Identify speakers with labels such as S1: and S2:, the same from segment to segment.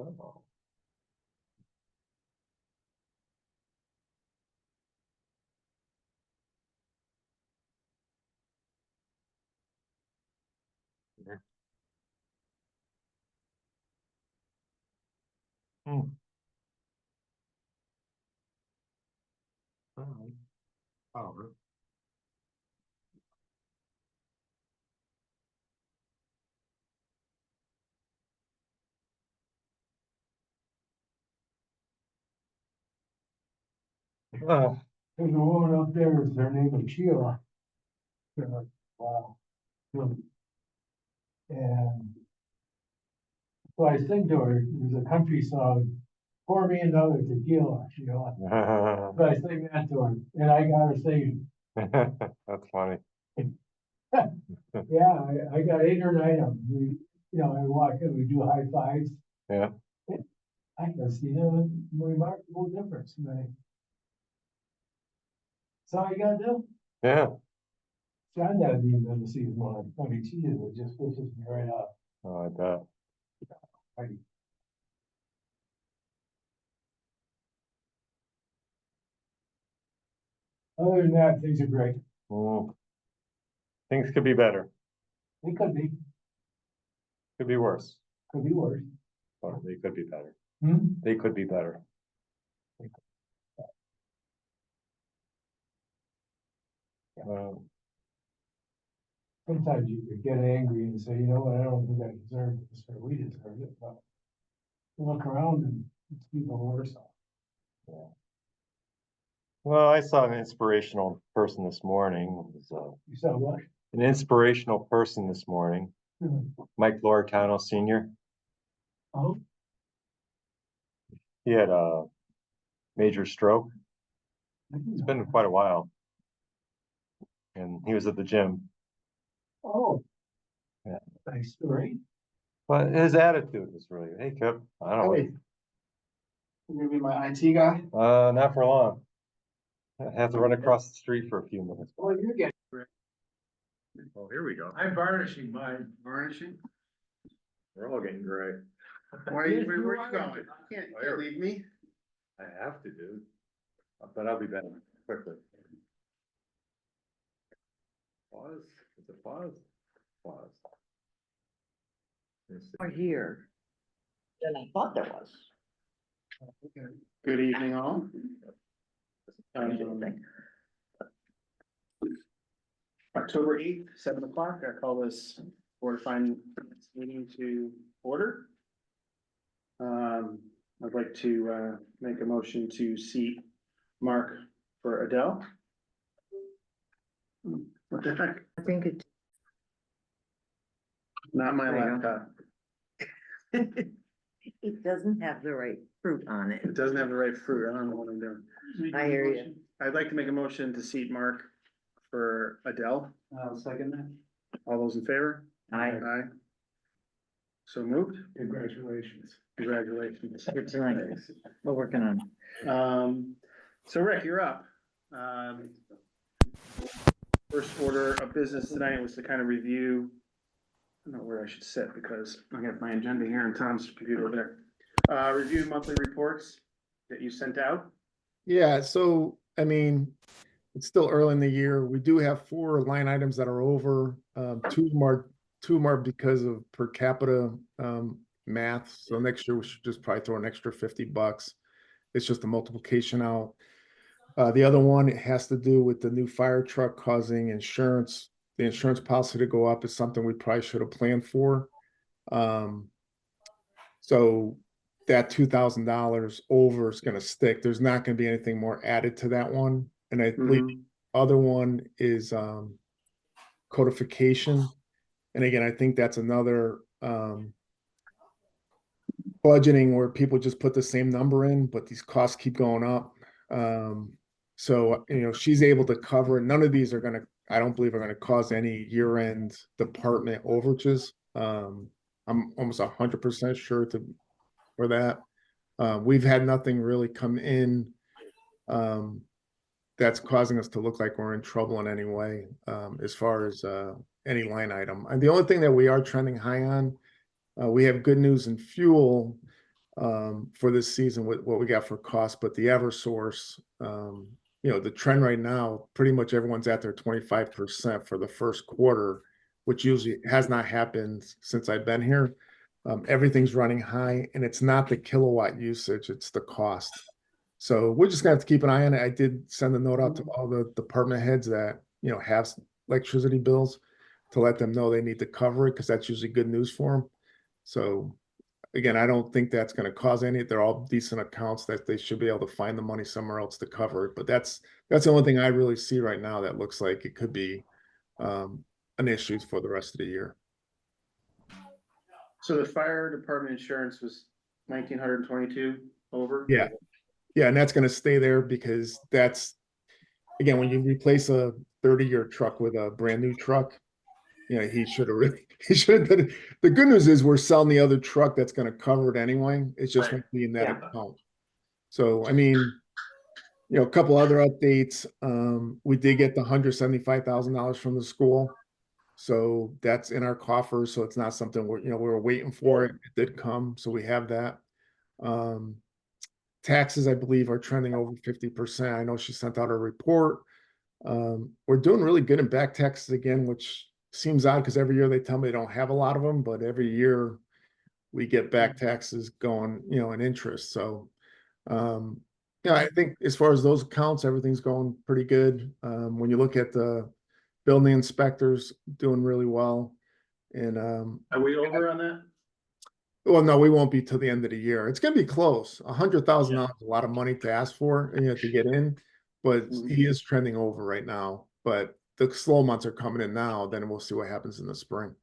S1: Oh. Yeah. Hmm. Oh, oh, oh.
S2: There's a woman up there, her name is Sheila. Wow. And so I sing to her, there's a country song, pour me another tequila, Sheila. So I sing that to her, and I got her singing.
S1: That's funny.
S2: Yeah, I got 8 or 9 of them. I walk in, we do high fives.
S1: Yeah.
S2: I can see a remarkable difference. So all you gotta do.
S1: Yeah.
S2: John doesn't even know to see his mom. I mean, she just pushes me right up.
S1: Oh, I bet.
S2: Right. Other than that, things are great.
S1: Mm. Things could be better.
S2: They
S1: Could be worse.
S2: could be worse.
S1: Or they could be better.
S2: Hmm?
S1: They could be better. Um,
S2: Sometimes you could get angry and say, you know what, I don't think I deserve this, or we deserve it, but you look around and it's people worse off.
S1: yeah. Well, I saw an inspirational person this morning. It was,
S2: You said what?
S1: an inspirational person this morning, Mike Loricano Sr.
S2: Oh,
S1: He had a major stroke. It's been quite a while. And he was at the gym.
S2: oh,
S1: Yeah.
S2: nice story.
S1: But his attitude was really, hey, Kip, I don't
S3: Hey, you're gonna be my IT guy?
S1: know. Not for long. I have to run across the street for a few minutes.
S3: Oh, you're getting.
S1: Oh, here we go.
S2: I'm varnishing mine.
S3: Varnishing?
S1: We're all getting gray.
S3: Where
S2: Yes,
S3: you
S2: you
S3: going?
S2: are.
S3: You can't leave me.
S1: I have to, dude. But I'll be back quickly. Pause. Is it pause? Pause. Let's see.
S4: More here than I thought there was.
S3: Good evening, all. October 8th, 7 o'clock, I call this Board of Finance meeting to order. I'd like to make a motion to seat Mark for Adele. What the heck?
S4: I think it.
S3: Not my
S4: There you go.
S3: laptop.
S4: It doesn't have the right fruit on it.
S3: It doesn't have the right fruit. I don't know what I'm doing.
S4: I hear you.
S3: I'd like to make a motion to seat Mark for Adele. I'll second that. All those in favor?
S4: I,
S3: Aye. So moved.
S2: Congratulations.
S3: Congratulations.
S4: good tonight. We're working on.
S3: So Rick, you're up. First order of business tonight was to kind of review. I don't know where I should sit because I have my agenda here and Tom's computer over there. Review monthly reports that you sent out.
S5: Yeah, so I mean, it's still early in the year. We do have 4 line items that are over. Two of them are because of per capita math. So next year we should just probably throw an extra $50. It's just a multiplication out. The other one, it has to do with the new fire truck causing the insurance policy to go up is something we probably should have planned for. So that $2,000 over is going to stick. There's not going to be anything more added to that one. And I believe the other one is codification. And again, I think that's another budgeting where people just put the same number in, but these costs keep going up. So, she's able to cover it. None of these are going to, I don't believe, are going to cause any year-end department overages. I'm almost 100% sure for that. We've had nothing really come in that's causing us to look like we're in trouble in any way as far as any line item. And the only thing that we are trending high on, we have good news in fuel. for this season with what we got for cost, but the Eversource, the trend right now, pretty much everyone's at their 25% for the first quarter, which usually has not happened since I've been here. Everything's running high, and it's not the kilowatt usage, it's the cost. So we're just gonna have to keep an eye on it. I did send a note out to all the department heads that, have electricity bills to let them know they need to cover it, because that's usually good news for them. So again, I don't think that's gonna cause any, they're all decent accounts that they should be able to find the money somewhere else to cover it. But that's the only thing I really see right now that looks like it could be an issue for the rest of the year.
S3: So the fire department insurance was 1,922 over?
S5: Yeah. Yeah, and that's gonna stay there because that's, again, when you replace a 30-year truck with a brand new truck, he should have done it. The good news is we're selling the other truck that's gonna cover it anyway. It's just gonna be in that account. So, I mean, a couple other updates. We did get the $175,000 from the school. So that's in our coffers. So it's not something we were waiting for it. It did come. So we have that. Taxes, I believe, are trending over 50%. I know she sent out a report. We're doing really good in back taxes again, which seems odd because every year they tell me they don't have a lot of them, but every year we get back taxes going, in interest. So, I think as far as those accounts, everything's going pretty good. When you look at the building inspectors, doing really well. And
S3: Are we over on that?
S5: well, no, we won't be till the end of the year. It's gonna be close. $100,000 is a lot of money to ask for, and to get in, but he is trending over right now. But the slow months are coming in now. Then we'll see what happens in the spring.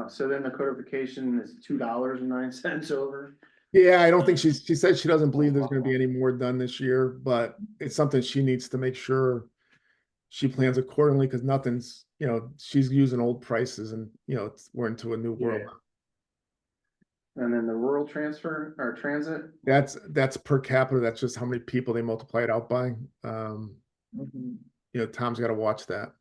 S3: So then the codification is $2.09 over.
S5: Yeah, I don't think she said she doesn't believe there's gonna be any more done this year, but it's something she needs to make sure she plans accordingly, because nothing's, she's using old prices, and we're into a new world.
S3: And then the rural transfer or transit,
S5: That's per capita. That's just how many people they multiply it out by. Tom's got to watch that.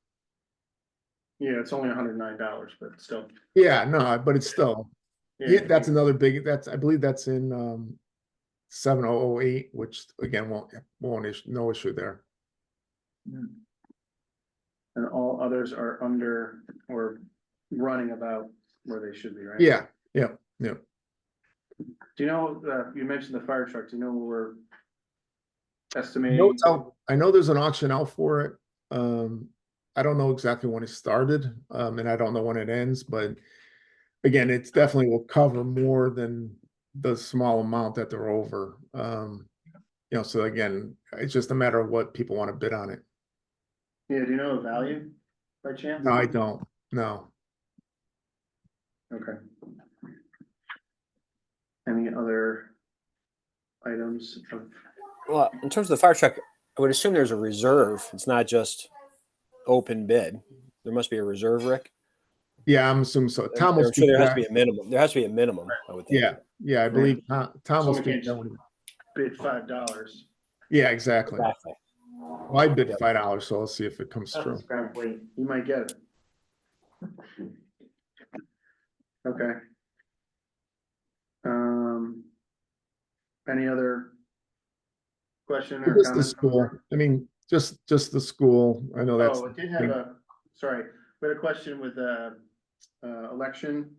S3: yeah, it's only $109, but still.
S5: Yeah, no, but it's still,
S3: Yeah,
S5: that's another big, I believe that's in 7008, which again won't issue, no issue there.
S3: and all others are under or running about where they should be, right?
S5: Yeah.
S3: Do you know, you mentioned the fire truck, do you know where we're
S5: I
S3: estimating?
S5: know it's out. I know there's an auction out for it. I don't know exactly when it started, and I don't know when it ends, but again, it's definitely will cover more than the small amount that they're over. So again, it's just a matter of what people want to bid on it.
S3: Yeah, do you know the value by chance?
S5: No, I don't. No.
S3: Okay. Any other items of,
S6: Well, in terms of the fire truck, I would assume there's a reserve. It's not just open bid. There must be a reserve, Rick.
S5: Yeah, I'm assuming so. Tom will
S6: I'm sure
S5: speak
S6: there
S5: to
S6: has to
S5: that.
S6: be a minimum. There has to be a minimum, I would think.
S5: Yeah, I believe Tom will
S3: So we
S5: speak
S3: can't
S5: to that one.
S3: bid $5?
S5: Yeah, exactly.
S6: Exactly.
S5: Well, I bid $5, so I'll see if it comes through.
S3: Probably, you might get it. Okay. Any other question or
S5: Just the
S3: comment?
S5: school. I mean, just the school. I know that's.
S3: Oh, it did have sorry, we had a question with election.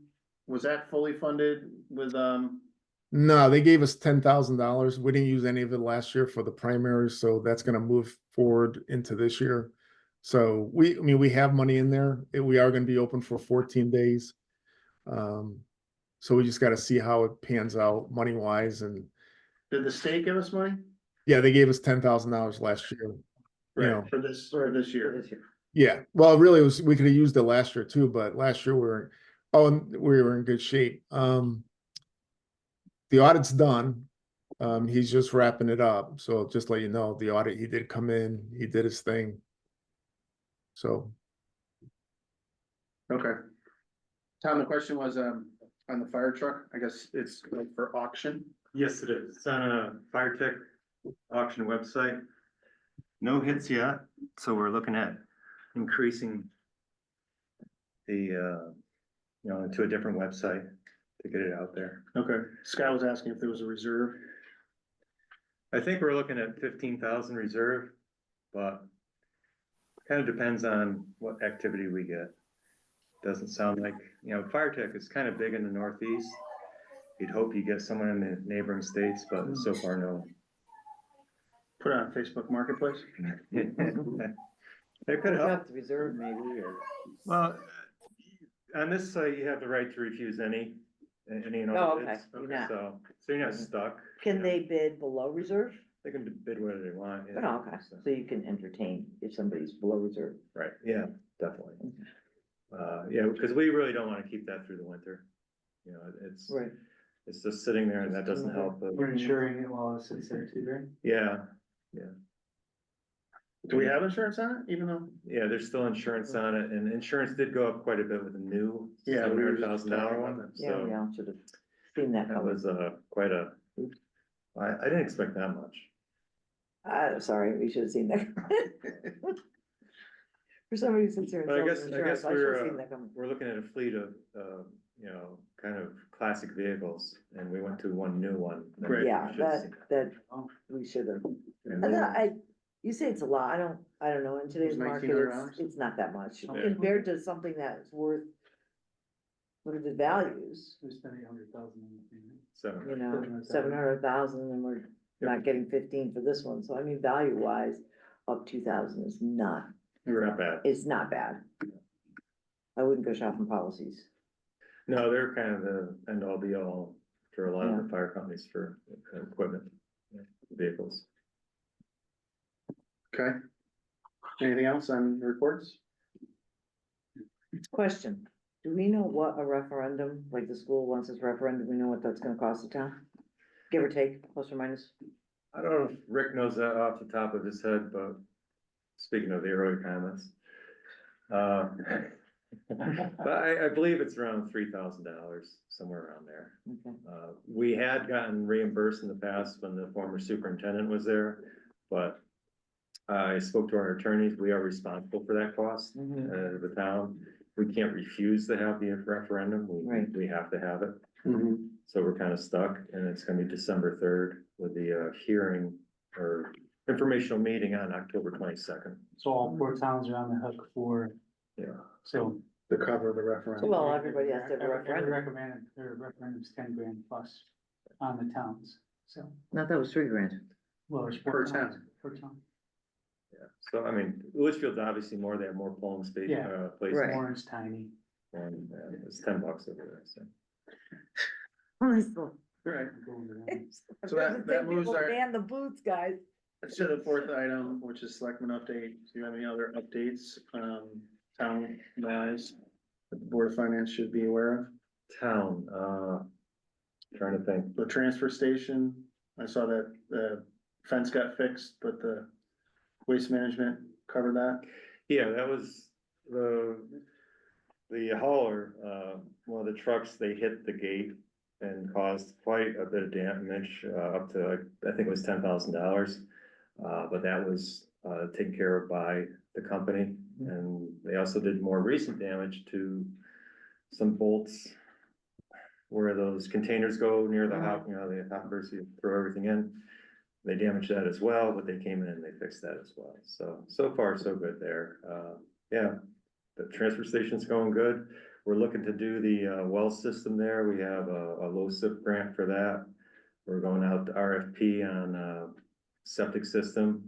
S3: Was that fully funded with,
S5: No, they gave us $10,000. We didn't use any of it last year for the primaries, so that's gonna move forward into this year. So we have money in there. We are gonna be open for 14 days. So we just gotta see how it pans out money-wise, and
S3: did the state give us money?
S5: yeah, they gave us $10,000 last year.
S3: Right, for this year.
S5: Yeah, well, really, we could have used it last year too, but last year we were in good shape. The audit's done. He's just wrapping it up. So just let you know, the audit, he did come in, he did his thing. So.
S3: Okay. Tom, the question was, on the fire truck, I guess it's for auction.
S1: Yes, it is. It's on a Fire Tech auction website. No hits yet, so we're looking at increasing the, to a different website. to get it out there.
S3: Okay, Scott was asking if there was a reserve.
S1: I think we're looking at 15,000 reserve, but kind of depends on what activity we get. Doesn't sound like, fire tech is kind of big in the Northeast. You'd hope you get someone in the neighboring states, but so far, no.
S3: Put it on Facebook Marketplace.
S1: It could
S4: Pick
S1: help.
S4: up the reserve maybe, or,
S1: Well, on this site, you have the right to refuse any and
S4: Oh,
S1: all
S4: okay.
S1: bids.
S4: You're not-
S1: So you're not stuck.
S4: can they bid below reserve?
S1: They can bid whatever they want. yeah.
S4: Oh, okay, so you can entertain if somebody's below reserve.
S1: Right, yeah, definitely. Yeah, because we really don't want to keep that through the winter. It's,
S4: Right.
S1: it's just sitting there and that doesn't help. but-
S2: We're insuring it while it sits there too, right?
S1: Yeah,
S3: Do we have insurance on it, even though?
S1: yeah, there's still insurance on it and insurance did go up quite a bit with the new
S3: Yeah, we were just
S1: $700,000
S3: talking
S1: one.
S3: about that.
S4: Yeah,
S1: So
S4: yeah, should have seen that
S1: that
S4: coming.
S1: was quite a, I didn't expect that much.
S4: Sorry, we should have seen that. For somebody who sits here and
S1: But I
S4: sells
S1: guess
S4: insurance, I should have seen that coming.
S1: we're looking at a fleet of, kind of classic vehicles, and we went to one new one. that we
S4: Yeah,
S1: should have seen.
S4: that, we should have.
S1: And
S4: And
S1: then-
S4: you say it's a lot, I don't know, in today's market,
S3: $1,900?
S4: it's not that much,
S1: Okay.
S4: compared to something that's worth. What are the values,
S2: We spent 800,000 on the thing.
S1: So,
S4: 700,000 and we're not getting 15 for this one, so I mean, value wise, up 2,000 is not,
S1: not bad.
S4: it's not bad. I wouldn't go shopping policies.
S1: No, they're kind of the end all be all for a lot of the fire companies for equipment, vehicles.
S3: Okay. Anything else on reports?
S4: Question, do we know what a referendum, like the school wants this referendum, we know what that's gonna cost the town? Give or take, plus or minus?
S1: I don't know if Rick knows that off the top of his head, but speaking of the early comments. But I believe it's around $3,000, somewhere around there.
S4: Okay.
S1: We had gotten reimbursed in the past when the former superintendent was there, but I spoke to our attorneys, we are responsible for that cost,
S4: Mhm.
S1: the town. We can't refuse to have the referendum,
S4: Right.
S1: we have to have it. So we're kind of stuck, and it's gonna be December 3rd with the hearing or informational meeting on October 22nd.
S2: So all four towns are on the hook for,
S1: Yeah.
S2: so.
S3: The cover of the referendum.
S4: Well, everybody has to have a
S2: Every
S4: referendum,
S2: recommended, or referendum's 10 grand plus on the towns, so.
S4: not that was $3,000.
S2: Well, there's
S3: Per
S2: four
S3: town.
S2: towns, per town.
S1: Yeah, so I mean, Litchfield's obviously more, they have more polling space,
S2: Yeah.
S1: places.
S4: Right.
S2: Warren's tiny.
S1: And it's $10 over there, so.
S3: Right.
S2: Going around.
S3: So that moves our-
S4: Ban the booths, guys.
S3: Let's do the fourth item, which is selectmen update. Do you have any other updates, town wise? That the Board of Finance should be aware of?
S1: Town, trying to think.
S3: The transfer station, I saw that the fence got fixed, but the waste management covered that.
S1: Yeah, that was the hauler, one of the trucks, they hit the gate and caused quite a bit of damage, up to, I think it was $10,000. But that was, taken care of by the company, and they also did more recent damage to some bolts where those containers go near the hop, the hoppers, you throw everything in. They damaged that as well, but they came in and they fixed that as well. So far, so good there. Yeah, the transfer station's going good. We're looking to do the well system there. We have a low SIP grant for that. We're going out to RFP on a septic system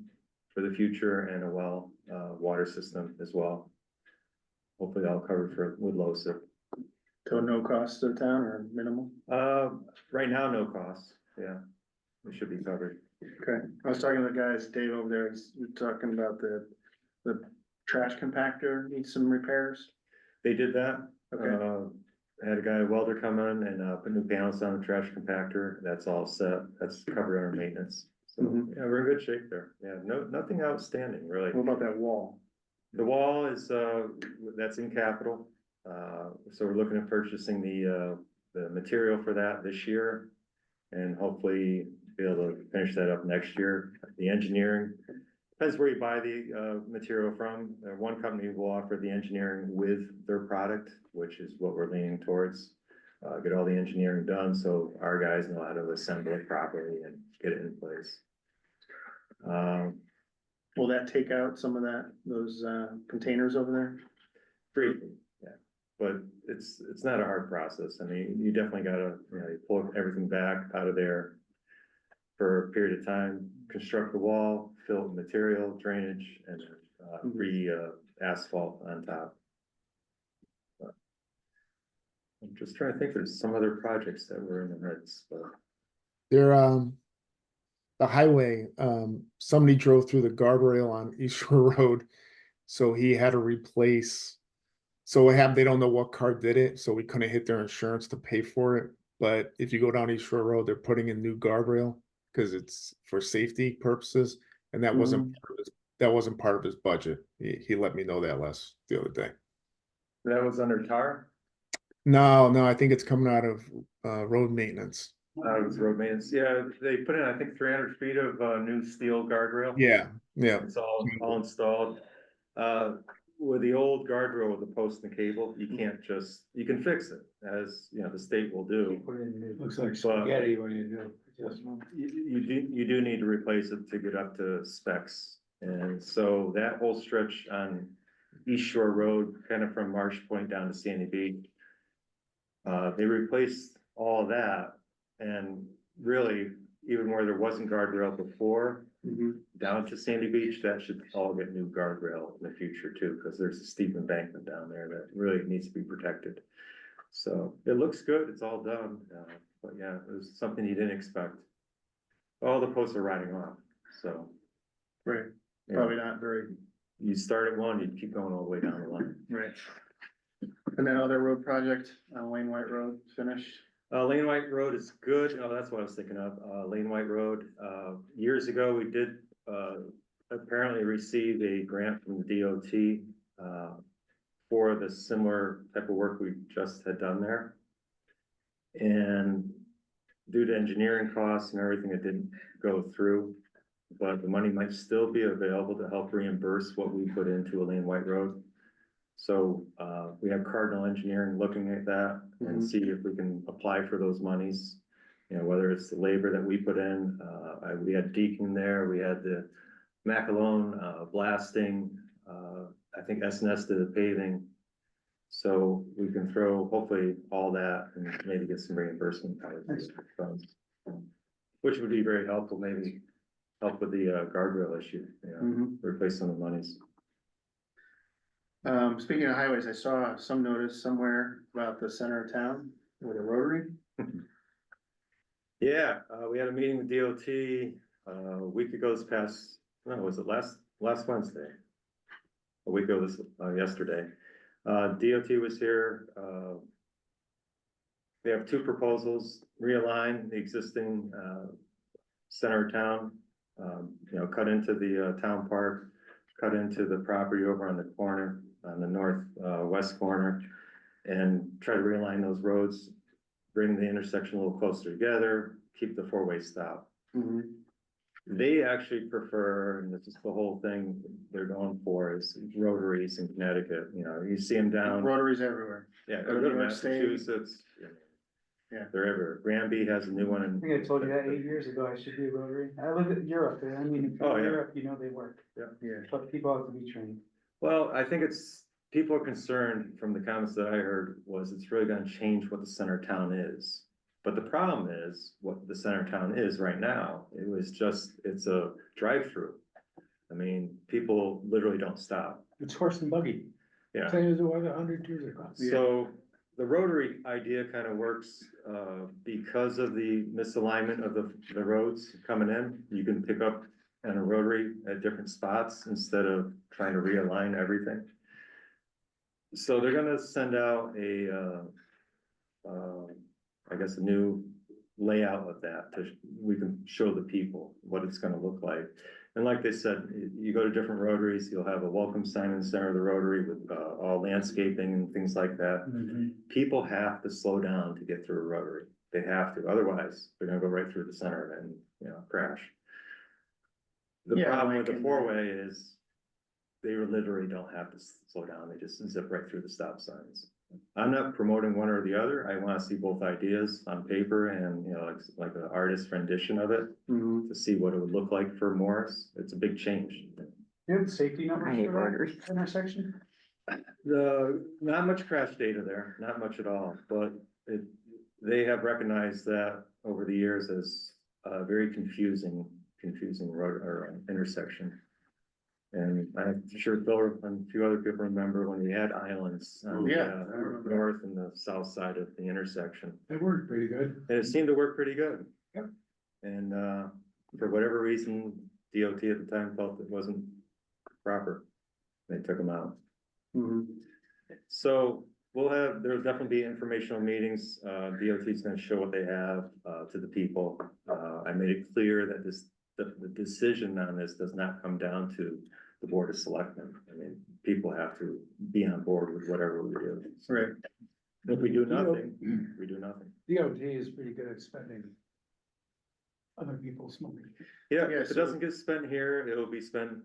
S1: for the future and a well water system as well. Hopefully all covered with low SIP.
S3: To no cost to the town or minimal?
S1: Right now, no cost. Yeah, it should be covered.
S3: Okay, I was talking to the guys, Dave over there, he's talking about the trash compactor needs some repairs.
S1: They did that.
S3: Okay.
S1: Had a guy welder come in and put new panels on the trash compactor. That's all set. That's covered under maintenance. So,
S3: Mhm.
S1: yeah, we're in good shape there. Yeah, nothing outstanding, really.
S3: What about that wall?
S1: The wall is, that's in capital. So we're looking at purchasing the material for that this year. And hopefully be able to finish that up next year. The engineering, depends where you buy the material from. One company will offer the engineering with their product, which is what we're leaning towards. get all the engineering done, so our guys know how to assemble it properly and get it in place.
S3: Will that take out some of those containers over there?
S1: Briefly, yeah, but it's not a hard process. I mean, you definitely gotta, you pull everything back out of there for a period of time, construct the wall, fill it with material, drainage, and asphalt on top. But I'm just trying to think, there's some other projects that were in the midst, but
S5: There, the highway, somebody drove through the guardrail on East Shore Road. So he had to replace, so what happened, they don't know what car did it, so we couldn't hit their insurance to pay for it. But if you go down East Shore Road, they're putting in new guardrail because it's for safety purposes. And that wasn't, that wasn't part of his budget. He let me know that the other day.
S1: that was under tar.
S5: No, I think it's coming out of, road maintenance.
S1: It was road maintenance. Yeah, they put in, I think, 300 feet of new steel guardrail.
S5: Yeah.
S1: It's all installed. With the old guardrail with the post and the cable, you can't just, you can fix it, as, the state will do.
S2: Looks like
S1: spaghetti
S2: when you do.
S1: You do need to replace it to get up to specs. And so that whole stretch on East Shore Road, kind of from Marsh Point down to Sandy Beach, they replaced all that, and really, even where there wasn't guardrail before, down to Sandy Beach, that should all get new guardrail in the future too, because there's a steep embankment down there that really needs to be protected. So it looks good, it's all done, but yeah, it was something you didn't expect. All the posts are riding off, so.
S3: Right,
S1: yeah,
S3: probably not very,
S1: You start at one, you keep going all the way down the line.
S3: right. And that other road project, Wayne White Road, finished?
S1: Lane White Road is good. Oh, that's what I was thinking of. Lane White Road, years ago, we did, apparently receive a grant from the DOT, for the similar type of work we just had done there. And due to engineering costs and everything, it didn't go through, but the money might still be available to help reimburse what we put into a Lane White Road. So, we have Cardinal Engineering looking at that and see if we can apply for those monies. Whether it's the labor that we put in, we had Deacon there, we had the Macalone, blasting, I think SNS did the paving. So we can throw hopefully all that and maybe get some reimbursement out of these funds. Which would be very helpful, maybe help with the guardrail issue, replace some of the monies.
S3: Speaking of highways, I saw some notice somewhere about the center of town with a rotary.
S1: Yeah, we had a meeting with DOT, a week ago this past, no, was it last Wednesday? A week ago yesterday. DOT was here, we have two proposals: realign the existing, center of town, cut into the, town park, cut into the property over on the corner, on the north, west corner, and try to realign those roads, bring the intersection a little closer together, keep the four-way stop. They actually prefer, and this is the whole thing they're going for, is rotaries in Connecticut. You see them down.
S3: Rotaries everywhere.
S1: Yeah,
S3: Go to
S1: go to
S3: New York State.
S1: Massachusetts.
S3: Yeah.
S1: They're everywhere. Granby has a new one.
S7: I think I told you that 8 years ago, I should do rotary. I live in Europe, and I mean, if you're
S1: Oh,
S7: in
S1: yeah.
S7: Europe, they work,
S3: Yeah.
S7: but people have to be trained.
S1: Well, I think people are concerned from the comments that I heard was it's really gonna change what the center of town is. But the problem is, what the center of town is right now, it's a drive-through. I mean, people literally don't stop.
S2: It's horse and buggy.
S1: Yeah.
S2: Same as it was 100 years ago.
S1: So the rotary idea kind of works, because of the misalignment of the roads coming in. You can pick up on a rotary at different spots instead of trying to realign everything. So they're gonna send out I guess a new layout of that we can show the people what it's gonna look like. And like they said, you go to different rotaries, you'll have a welcome sign in the center of the rotary with all landscaping and things like that. People have to slow down to get through a rotary. They have to, otherwise they're gonna go right through the center and, crash. The
S3: Yeah,
S1: problem
S3: like
S1: with the
S3: in-
S1: four-way is they literally don't have to slow down. They just zip right through the stop signs. I'm not promoting one or the other. I wanna see both ideas on paper and, you know, like an artist rendition of it
S3: Mhm.
S1: to see what it would look like for Morris. It's a big change.
S3: You have safety
S4: I
S3: numbers
S4: hate
S3: for
S4: Rotary.
S3: that intersection?
S1: Not much crash data there, not much at all, but they have recognized that over the years as a very confusing road or intersection. And I'm sure Phil and a few other people remember when we had islands on
S3: Oh,
S1: the
S3: yeah, I remember that.
S1: north and the south side of the intersection.
S3: It worked pretty good.
S1: And it seemed to work pretty good.
S3: Yep.
S1: And, for whatever reason, DOT at the time felt it wasn't proper. They took them out.
S3: Mhm.
S1: So there'll definitely be informational meetings. DOT is gonna show what they have, to the people. I made it clear that the decision on this does not come down to the Board of Selectmen. I mean, people have to be on board with whatever we do.
S3: Right.
S1: If we do nothing, we do nothing.
S7: DOT is pretty good at spending other people's money.
S1: Yeah,
S3: Yeah,
S1: if it
S3: so-
S1: doesn't get spent here, it'll be spent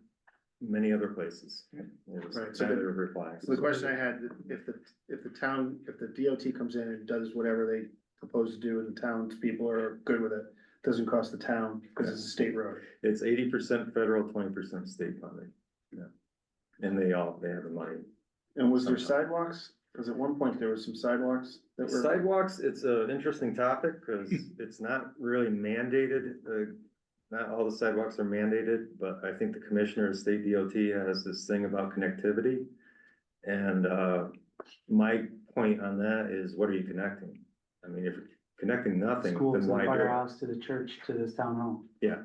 S1: many other places.
S7: Yeah.
S1: It's
S3: Right, so
S1: kind of reflects.
S3: So the question I had, if the DOT comes in and does whatever they propose to do and the townspeople are good with it, doesn't cost the town because it's a state road.
S1: It's 80% federal, 20% state funding. Yeah. And they have the money.
S3: And was there
S1: Somehow.
S3: sidewalks? Cause at one point there was some sidewalks that were.
S1: Sidewalks, it's an interesting topic because it's not really mandated. Not all the sidewalks are mandated, but I think the commissioner of state DOT has this thing about connectivity. And my point on that is, what are you connecting? I mean, if you're connecting nothing,
S7: School to
S1: then
S7: the
S1: why do it?
S7: firehouse, to the church, to this town hall,
S3: Yeah,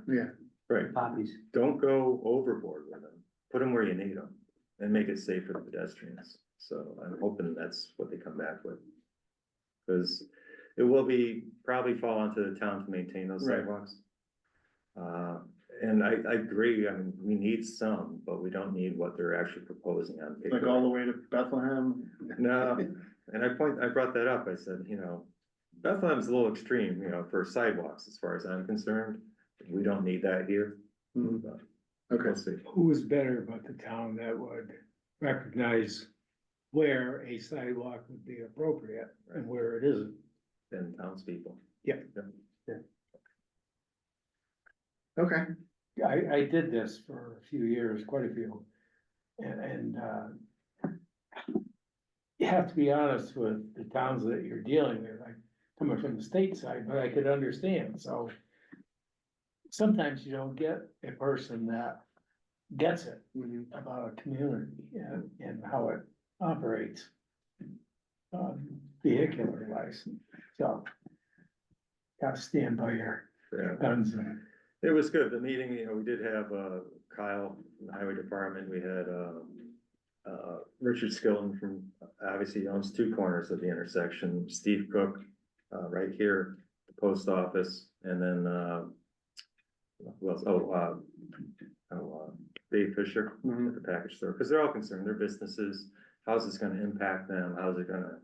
S1: Right,
S7: poppies.
S1: don't go overboard with them. Put them where you need them and make it safe for the pedestrians. So I'm hoping that's what they come back with. Cause it will probably fall onto the town to maintain those
S3: Right.
S1: sidewalks. And I agree, I mean, we need some, but we don't need what they're actually proposing on paper.
S3: like all the way to Bethlehem.
S1: No, and I brought that up, I said, Bethlehem's a little extreme, for sidewalks, as far as I'm concerned. We don't need that here.
S3: Mhm.
S1: But
S3: Okay,
S1: we'll see.
S2: Who is better about the town that would recognize where a sidewalk would be appropriate and where it isn't?
S1: And townspeople.
S3: okay.
S2: I did this for a few years, quite a few. And you have to be honest with the towns that you're dealing with, like, coming from the state side, but I could understand, so. Sometimes you don't get a person that gets it
S3: Mhm.
S2: about a community and how it operates. Vehicular wise, so. Gotta stand by your
S1: Yeah.
S2: guns and.
S1: It was good, the meeting, we did have, Kyle from the highway department, we had, Richard Skilton from, obviously he owns two corners of the intersection, Steve Cook, right here, the post office, and then, who else? Dave Fisher at the package store, because they're all concerned, their businesses, how's this gonna impact them, how's it gonna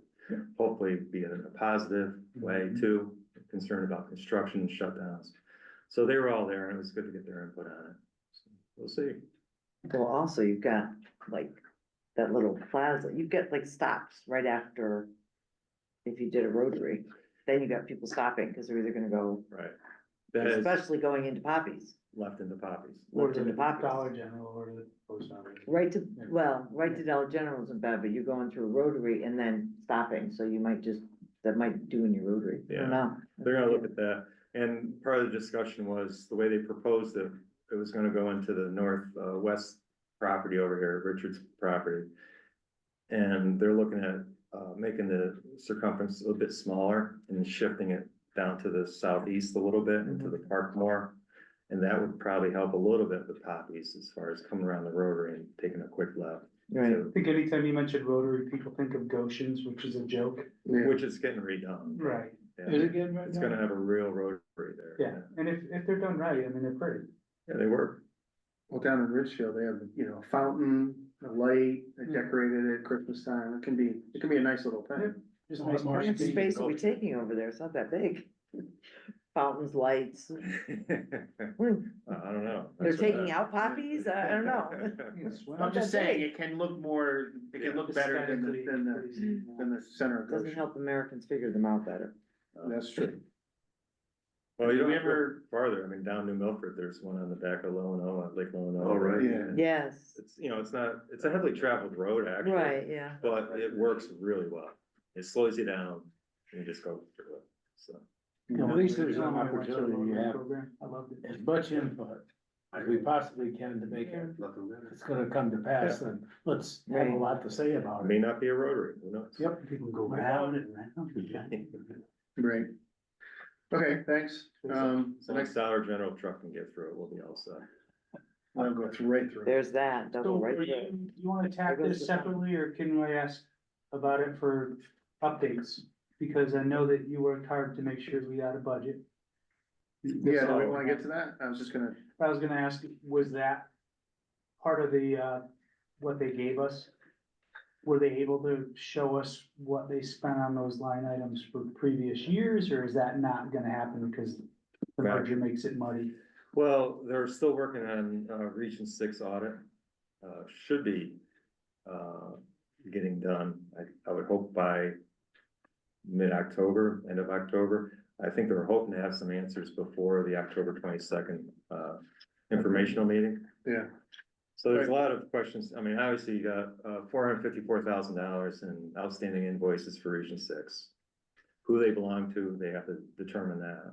S1: hopefully be in a positive way too, concerned about construction and shutdowns. So they were all there and it was good to get their input on it. So we'll see.
S4: Well, also you've got like that little plaza, you've got like stops right after. If you did a rotary, then you got people stopping because they're either gonna go,
S1: Right. That is
S4: especially going into Poppies,
S1: left into Poppies.
S4: left into Poppies.
S7: Dollar General or the post office.
S4: Right to, right to Dollar General isn't bad, but you're going through a rotary and then stopping, so you might that might do in your rotary, I don't know.
S1: They're gonna look at that. And part of the discussion was the way they proposed it, it was gonna go into the west property over here, Richard's property. And they're looking at, making the circumference a little bit smaller and shifting it down to the southeast a little bit into the park more. And that would probably help a little bit with Poppies as far as coming around the rotary and taking a quick left.
S4: Right.
S1: to-
S7: I think anytime you mention Rotary, people think of Goshen's, which is a joke.
S1: Which is getting redone.
S7: Right.
S1: Yeah.
S2: Is it getting right
S1: It's
S2: now?
S1: gonna have a real rotary there.
S7: Yeah, and if they're done right, I mean, they're pretty.
S1: Yeah, they work.
S3: Well, down in Richfield, they have, a fountain, a light, they decorated it at Christmas time. It can be a nice little thing.
S7: Just
S2: Well,
S7: nice
S2: more
S7: parking
S4: How much
S2: space.
S4: space are we taking over there? It's not that big. fountains, lights.
S1: I don't know.
S4: They're
S1: That's what
S4: taking out poppies? I don't know.
S3: I'm just saying, it can look more, it can look better than the center of
S4: Doesn't
S3: Goshen.
S4: help Americans figure them out better.
S3: That's true.
S1: Well, you
S3: Do
S1: don't
S3: we
S1: have to go
S3: ever-
S1: farther, I mean, down New Milford, there's one on the back of Lono, Lake Lono.
S3: Oh, right. Yeah.
S1: And
S4: Yes,
S1: It's, you know, it's not, it's a heavily traveled road, actually.
S4: right, yeah.
S1: But it works really well. It slows you down, and you just go through it, so.
S2: At least there's an
S7: I went to the
S2: opportunity to
S7: Rotary
S2: have
S7: program. I loved it.
S2: as much input as we possibly can to make it, it's gonna come to pass, then let's have a
S4: Right.
S2: lot to say about
S1: May
S2: it.
S1: not be a rotary, who knows?
S2: Yep.
S7: People go round and round.
S3: Right. Okay, thanks.
S1: As
S3: The
S1: long as
S3: next,
S1: Dollar General truck can get through it, we'll be all set.
S3: I'll go through right through.
S4: There's that,
S7: So,
S4: double right
S7: are
S4: there.
S7: you wanna tack
S4: There goes
S7: this
S4: the time.
S7: separately, or can I ask about it for updates? Because I know that you worked hard to make sure we got a budget.
S3: Yeah, do we wanna get to that? I was just gonna,
S7: I was gonna ask, was that part of the, what they gave us? Were they able to show us what they spent on those line items for previous years, or is that not gonna happen because the
S1: Right.
S7: merger makes it muddy?
S1: Well, they're still working on, Region 6 audit, should be, getting done, I would hope by mid-October, end of October. I think they're hoping to have some answers before the October 22nd, informational meeting.
S3: yeah,
S1: So there's a lot of questions, I mean, obviously you got, $454,000 in outstanding invoices for Region 6. Who they belong to, they have to determine that.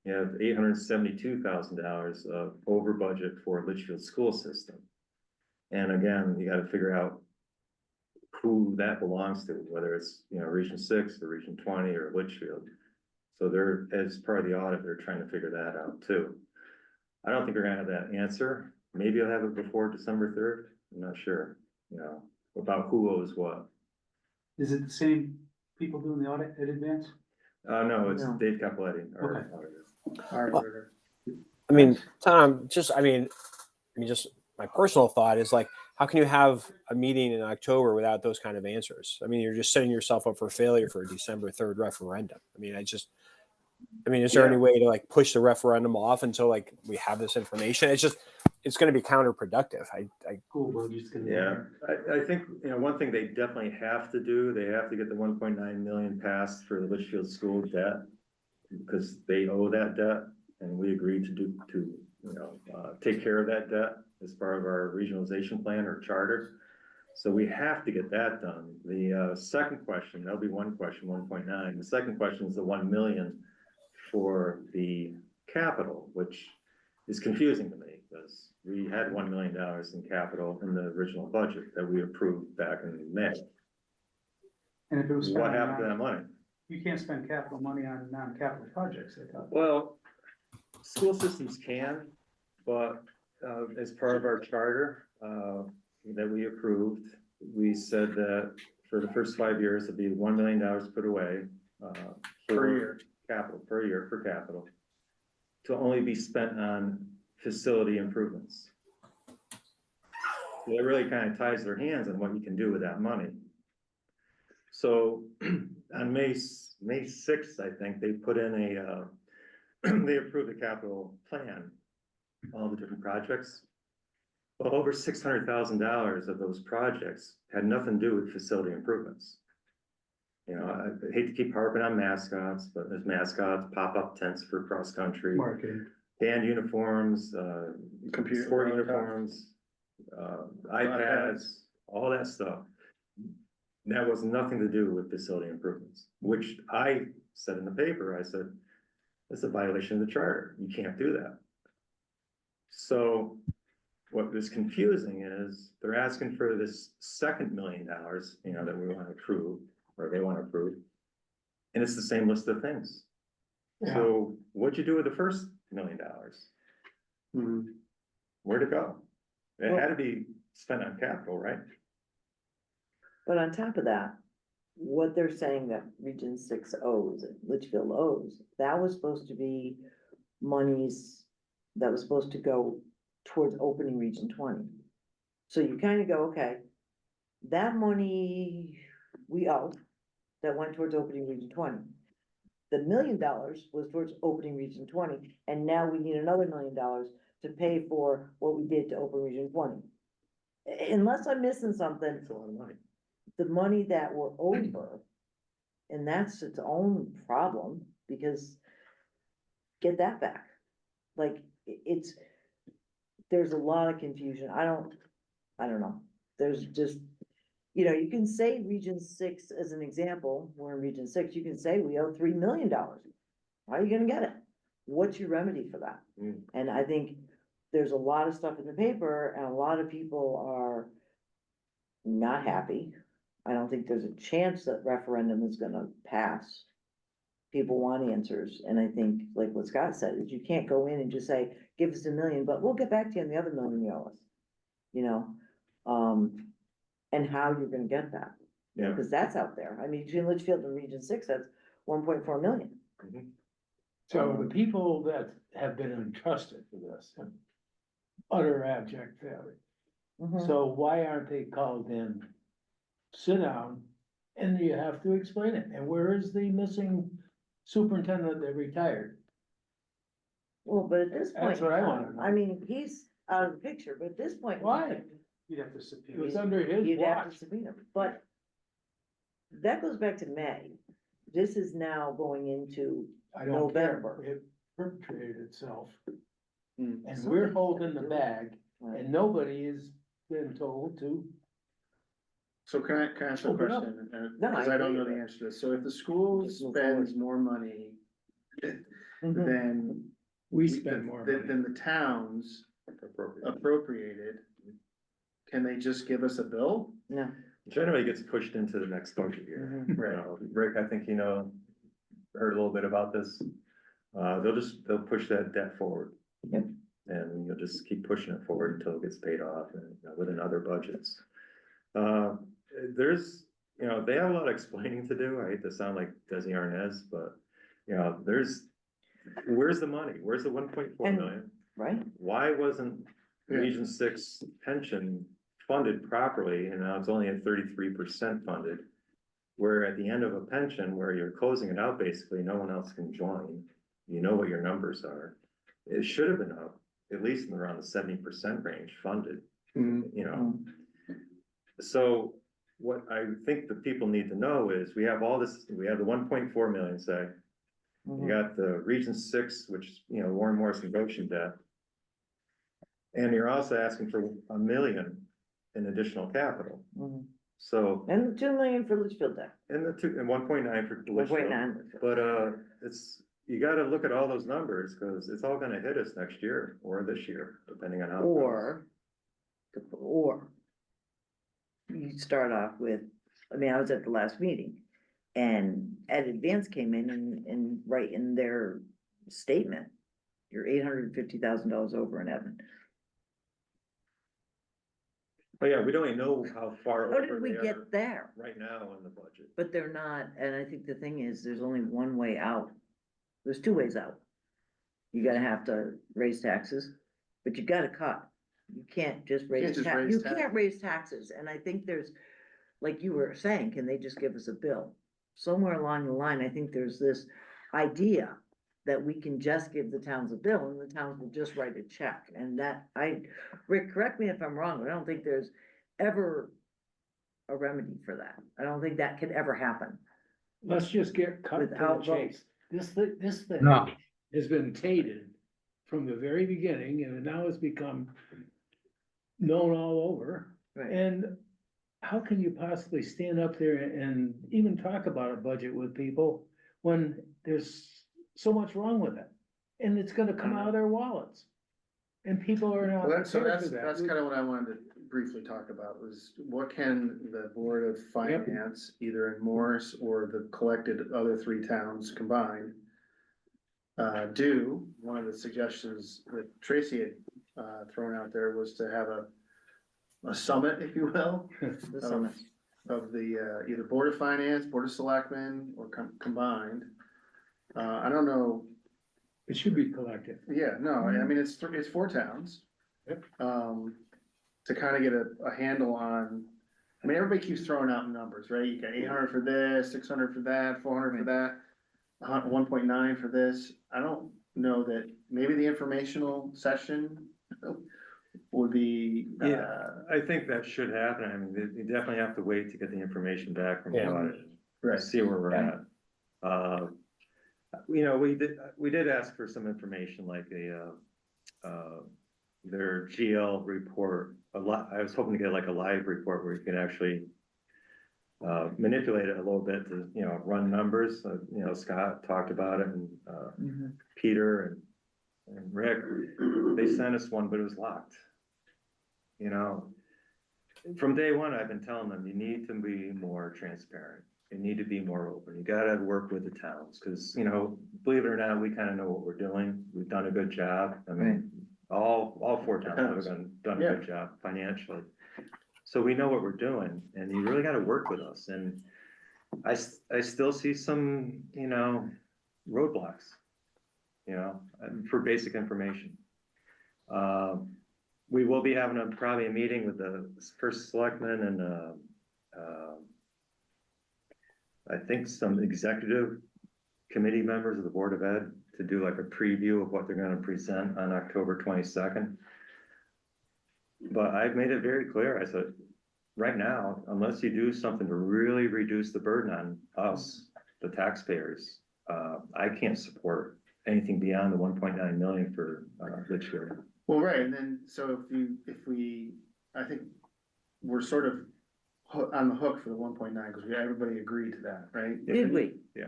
S1: You have $872,000 of over budget for Litchfield School System. And again, you gotta figure out who that belongs to, whether it's, you know, Region 6 or Region 20 or Litchfield. So they're, as part of the audit, they're trying to figure that out too. I don't think they're gonna have that answer. Maybe I'll have it before December 3rd. I'm not sure, you know, about who owes what.
S7: Is it the same people doing the audit at Advance?
S1: No, it's
S4: No.
S1: Dave Capoletti, our
S7: Okay.
S1: auditor.
S3: auditor.
S6: I mean, Tom, just my personal thought is like, how can you have a meeting in October without those kind of answers? I mean, you're just setting yourself up for failure for a December 3rd referendum. I mean, is there any way to like push the referendum off until like we have this information? It's going to be counterproductive.
S7: School budget's gonna. be
S1: Yeah,
S7: there.
S1: I think, you know, one thing they definitely have to do, they have to get the 1.9 million passed for the Litchfield school debt. Because they owe that debt, and we agreed to take care of that debt as part of our regionalization plan or charter. So we have to get that done. The second question, that'll be one question, 1.9. The second question is the 1 million for the capital, which is confusing to me, because we had $1 million in capital in the original budget that we approved back in May.
S7: And if it was
S1: What
S7: spending
S1: happened to that
S7: on,
S1: money?
S7: you can't spend capital money on non-capital projects, I thought.
S1: Well, school systems can, but, as part of our charter, that we approved, we said that for the first 5 years, it'd be $1 million put away,
S3: Per
S1: for
S3: year.
S1: capital, per year for capital, to only be spent on facility improvements. So it really kind of ties their hands on what you can do with that money. So on May 6th, I think, they put in they approved the capital plan, all the different projects. Well, over $600,000 of those projects had nothing to do with facility improvements. You know, I hate to keep harping on mascots, but there's mascots, pop-up tents for cross-country,
S7: Marketing.
S1: band uniforms,
S3: Computer.
S1: sport uniforms, iPads, all that stuff. That was nothing to do with facility improvements, which I said in the paper, I said, it's a violation of the charter. You can't do that. So what was confusing is they're asking for this second $1 million, you know, that we want to approve, or they want to approve. And it's the same list of things. So what'd you do with the first $1 million?
S3: Mhm.
S1: Where'd it go? It had to be spent on capital, right?
S4: But on top of that, what they're saying that Region 6 owes, Litchfield owes, that was supposed to be monies that was supposed to go towards opening Region 20. So you kind of go, okay, that money we owe, that went towards opening Region 20. the $1 million was towards opening Region 20, and now we need another $1 million to pay for what we did to open Region 20. Unless I'm missing something,
S1: It's a lot of money.
S4: the money that we're over, and that's its own problem, because get that back. Like, it's, there's a lot of confusion. I don't know. There's just, you know, you can say Region 6 as an example, we're in Region 6, you can say we owe $3 million. How are you gonna get it? What's your remedy for that?
S1: Mm.
S4: And I think there's a lot of stuff in the paper, and a lot of people are not happy. I don't think there's a chance that referendum is gonna pass. People want answers, and I think, like what Scott said, is you can't go in and just say, give us $1 million, but we'll get back to you on the other $1 million you owe us. You know, and how you're gonna get that,
S1: Yeah.
S4: because that's out there. I mean, between Litchfield and Region 6, that's 1.4 million.
S1: Mhm.
S2: So the people that have been entrusted with this have utter abject failure.
S4: Mhm.
S2: So why aren't they called in? Sit down and you have to explain it. And where is the missing superintendent that retired?
S4: Well, but at this point,
S2: That's what I wanna know.
S4: I mean, he's out of the picture, but at this point.
S2: Why?
S7: You'd have to
S2: It
S7: subpoena.
S2: was under his
S4: You'd have to
S2: watch.
S4: subpoena, but that goes back to May. This is now going into,
S2: I don't care.
S4: November.
S2: It perpetrated itself.
S3: Hmm.
S2: And we're holding the bag
S4: Right.
S2: and nobody has been told to.
S3: So can I ask a
S2: Open up.
S3: question?
S4: No,
S3: Because
S4: I
S3: I don't
S4: agree
S3: know the
S4: with that.
S3: answer to this. So if the school
S4: Just move
S3: spends more money,
S4: Mhm.
S3: then.
S2: We spend more
S3: Than
S2: money.
S3: the towns
S1: Appropriate.
S3: appropriated, can they just give us a bill?
S4: No.
S1: Generally gets pushed into the next budget year.
S4: Mhm.
S1: Rick, I think you know, heard a little bit about this. They'll push that debt forward.
S4: Yep.
S1: And you'll just keep pushing it forward until it gets paid off and within other budgets. There's, you know, they have a lot of explaining to do. I hate to sound like Desi Arnaz, but, you know, where's the money? Where's the 1.4
S4: And-
S1: million?
S4: Right?
S1: Why wasn't
S3: Yeah.
S1: Region 6 pension funded properly, and now it's only at 33% funded? Where at the end of a pension, where you're closing it out, basically, no one else can join, you know what your numbers are. It should have been up, at least in around the 70% range funded, you know? So what I think the people need to know is, we have all this, we have the 1.4 million, say, you
S4: Mhm.
S1: got the Region 6, which, you know, Warren Morrison Goshen debt. And you're also asking for $1 million in additional capital,
S4: Mhm.
S1: so,
S4: And 2 million for Litchfield Deck.
S1: and 1.9 for Litchfield.
S4: 1.9.
S1: But, you gotta look at all those numbers, cause it's all gonna hit us next year or this year, depending on how. it goes.
S4: Or you start off with, I mean, I was at the last meeting, and Ed Advance came in and right in their statement, you're $850,000 over in Evan.
S1: But yeah, we don't even know how far
S4: How
S1: over
S4: did we
S1: they are
S4: get there?
S1: right now in the budget.
S4: But they're not, and I think the thing is, there's only one way out. There's two ways out. You gotta have to raise taxes, but you gotta cut. You can't just raise,
S3: just
S4: ta-
S3: raise
S4: you
S3: tax-
S4: can't raise taxes, and I think there's, like you were saying, can they just give us a bill? Somewhere along the line, I think there's this idea that we can just give the towns a bill and the towns will just write a check, and that, Rick, correct me if I'm wrong, but I don't think there's ever a remedy for that. I don't think that could ever happen.
S2: Let's just get cut to the
S4: Without vote.
S2: chase. This thing
S5: No.
S2: has been tainted from the very beginning and now it's become known all over.
S4: Right.
S2: And how can you possibly stand up there and even talk about a budget with people when there's so much wrong with it? And it's gonna come out of their wallets. And people are not
S3: Well, so
S2: prepared for
S3: that's
S2: that.
S3: kind of what I wanted to briefly talk about, was what can the Board of Finance, either in Morris or the collected other three towns combined, do? One of the suggestions that Tracy had thrown out there was to have a summit, if you will,
S4: The summit.
S3: of the either Board of Finance, Board of Selectmen, or combined. I don't know.
S2: It should be collective.
S3: Yeah, no, I mean, it's four towns.
S2: Yep.
S3: To kind of get a handle on, I mean, everybody keeps throwing out numbers, right? You got 800 for this, 600 for that, 400 for that. 1.9 for this. I don't know that, maybe the informational session would be,
S1: Yeah, I think that should happen. I mean, you definitely have to wait to get the information back from the
S6: Yeah.
S1: audit.
S3: Right.
S1: See where we're
S6: Right.
S1: at. You know, we did ask for some information like their GL report, I was hoping to get like a live report where you can actually manipulate it a little bit to, you know, run numbers. You know, Scott talked about it and,
S4: Mhm.
S1: Peter and Rick, they sent us one, but it was locked. You know, from day one, I've been telling them, you need to be more transparent. You need to be more open. You gotta work with the towns, cause you know, believe it or not, we kinda know what we're doing. We've done a good job. I mean, all four towns have done a good job financially. So we know what we're doing and you really gotta work with us. And I still see some, you know, roadblocks, you know, for basic information. We will be having probably a meeting with the first selectman and, I think some executive committee members of the Board of Ed to do like a preview of what they're gonna present on October 22nd. But I've made it very clear, I said, right now, unless you do something to really reduce the burden on us, the taxpayers, I can't support anything beyond the 1.9 million for, Litchfield.
S3: well, right, and then, so I think we're sort of on the hook for the 1.9, because everybody agreed to that, right?
S4: Did we?
S1: Yeah.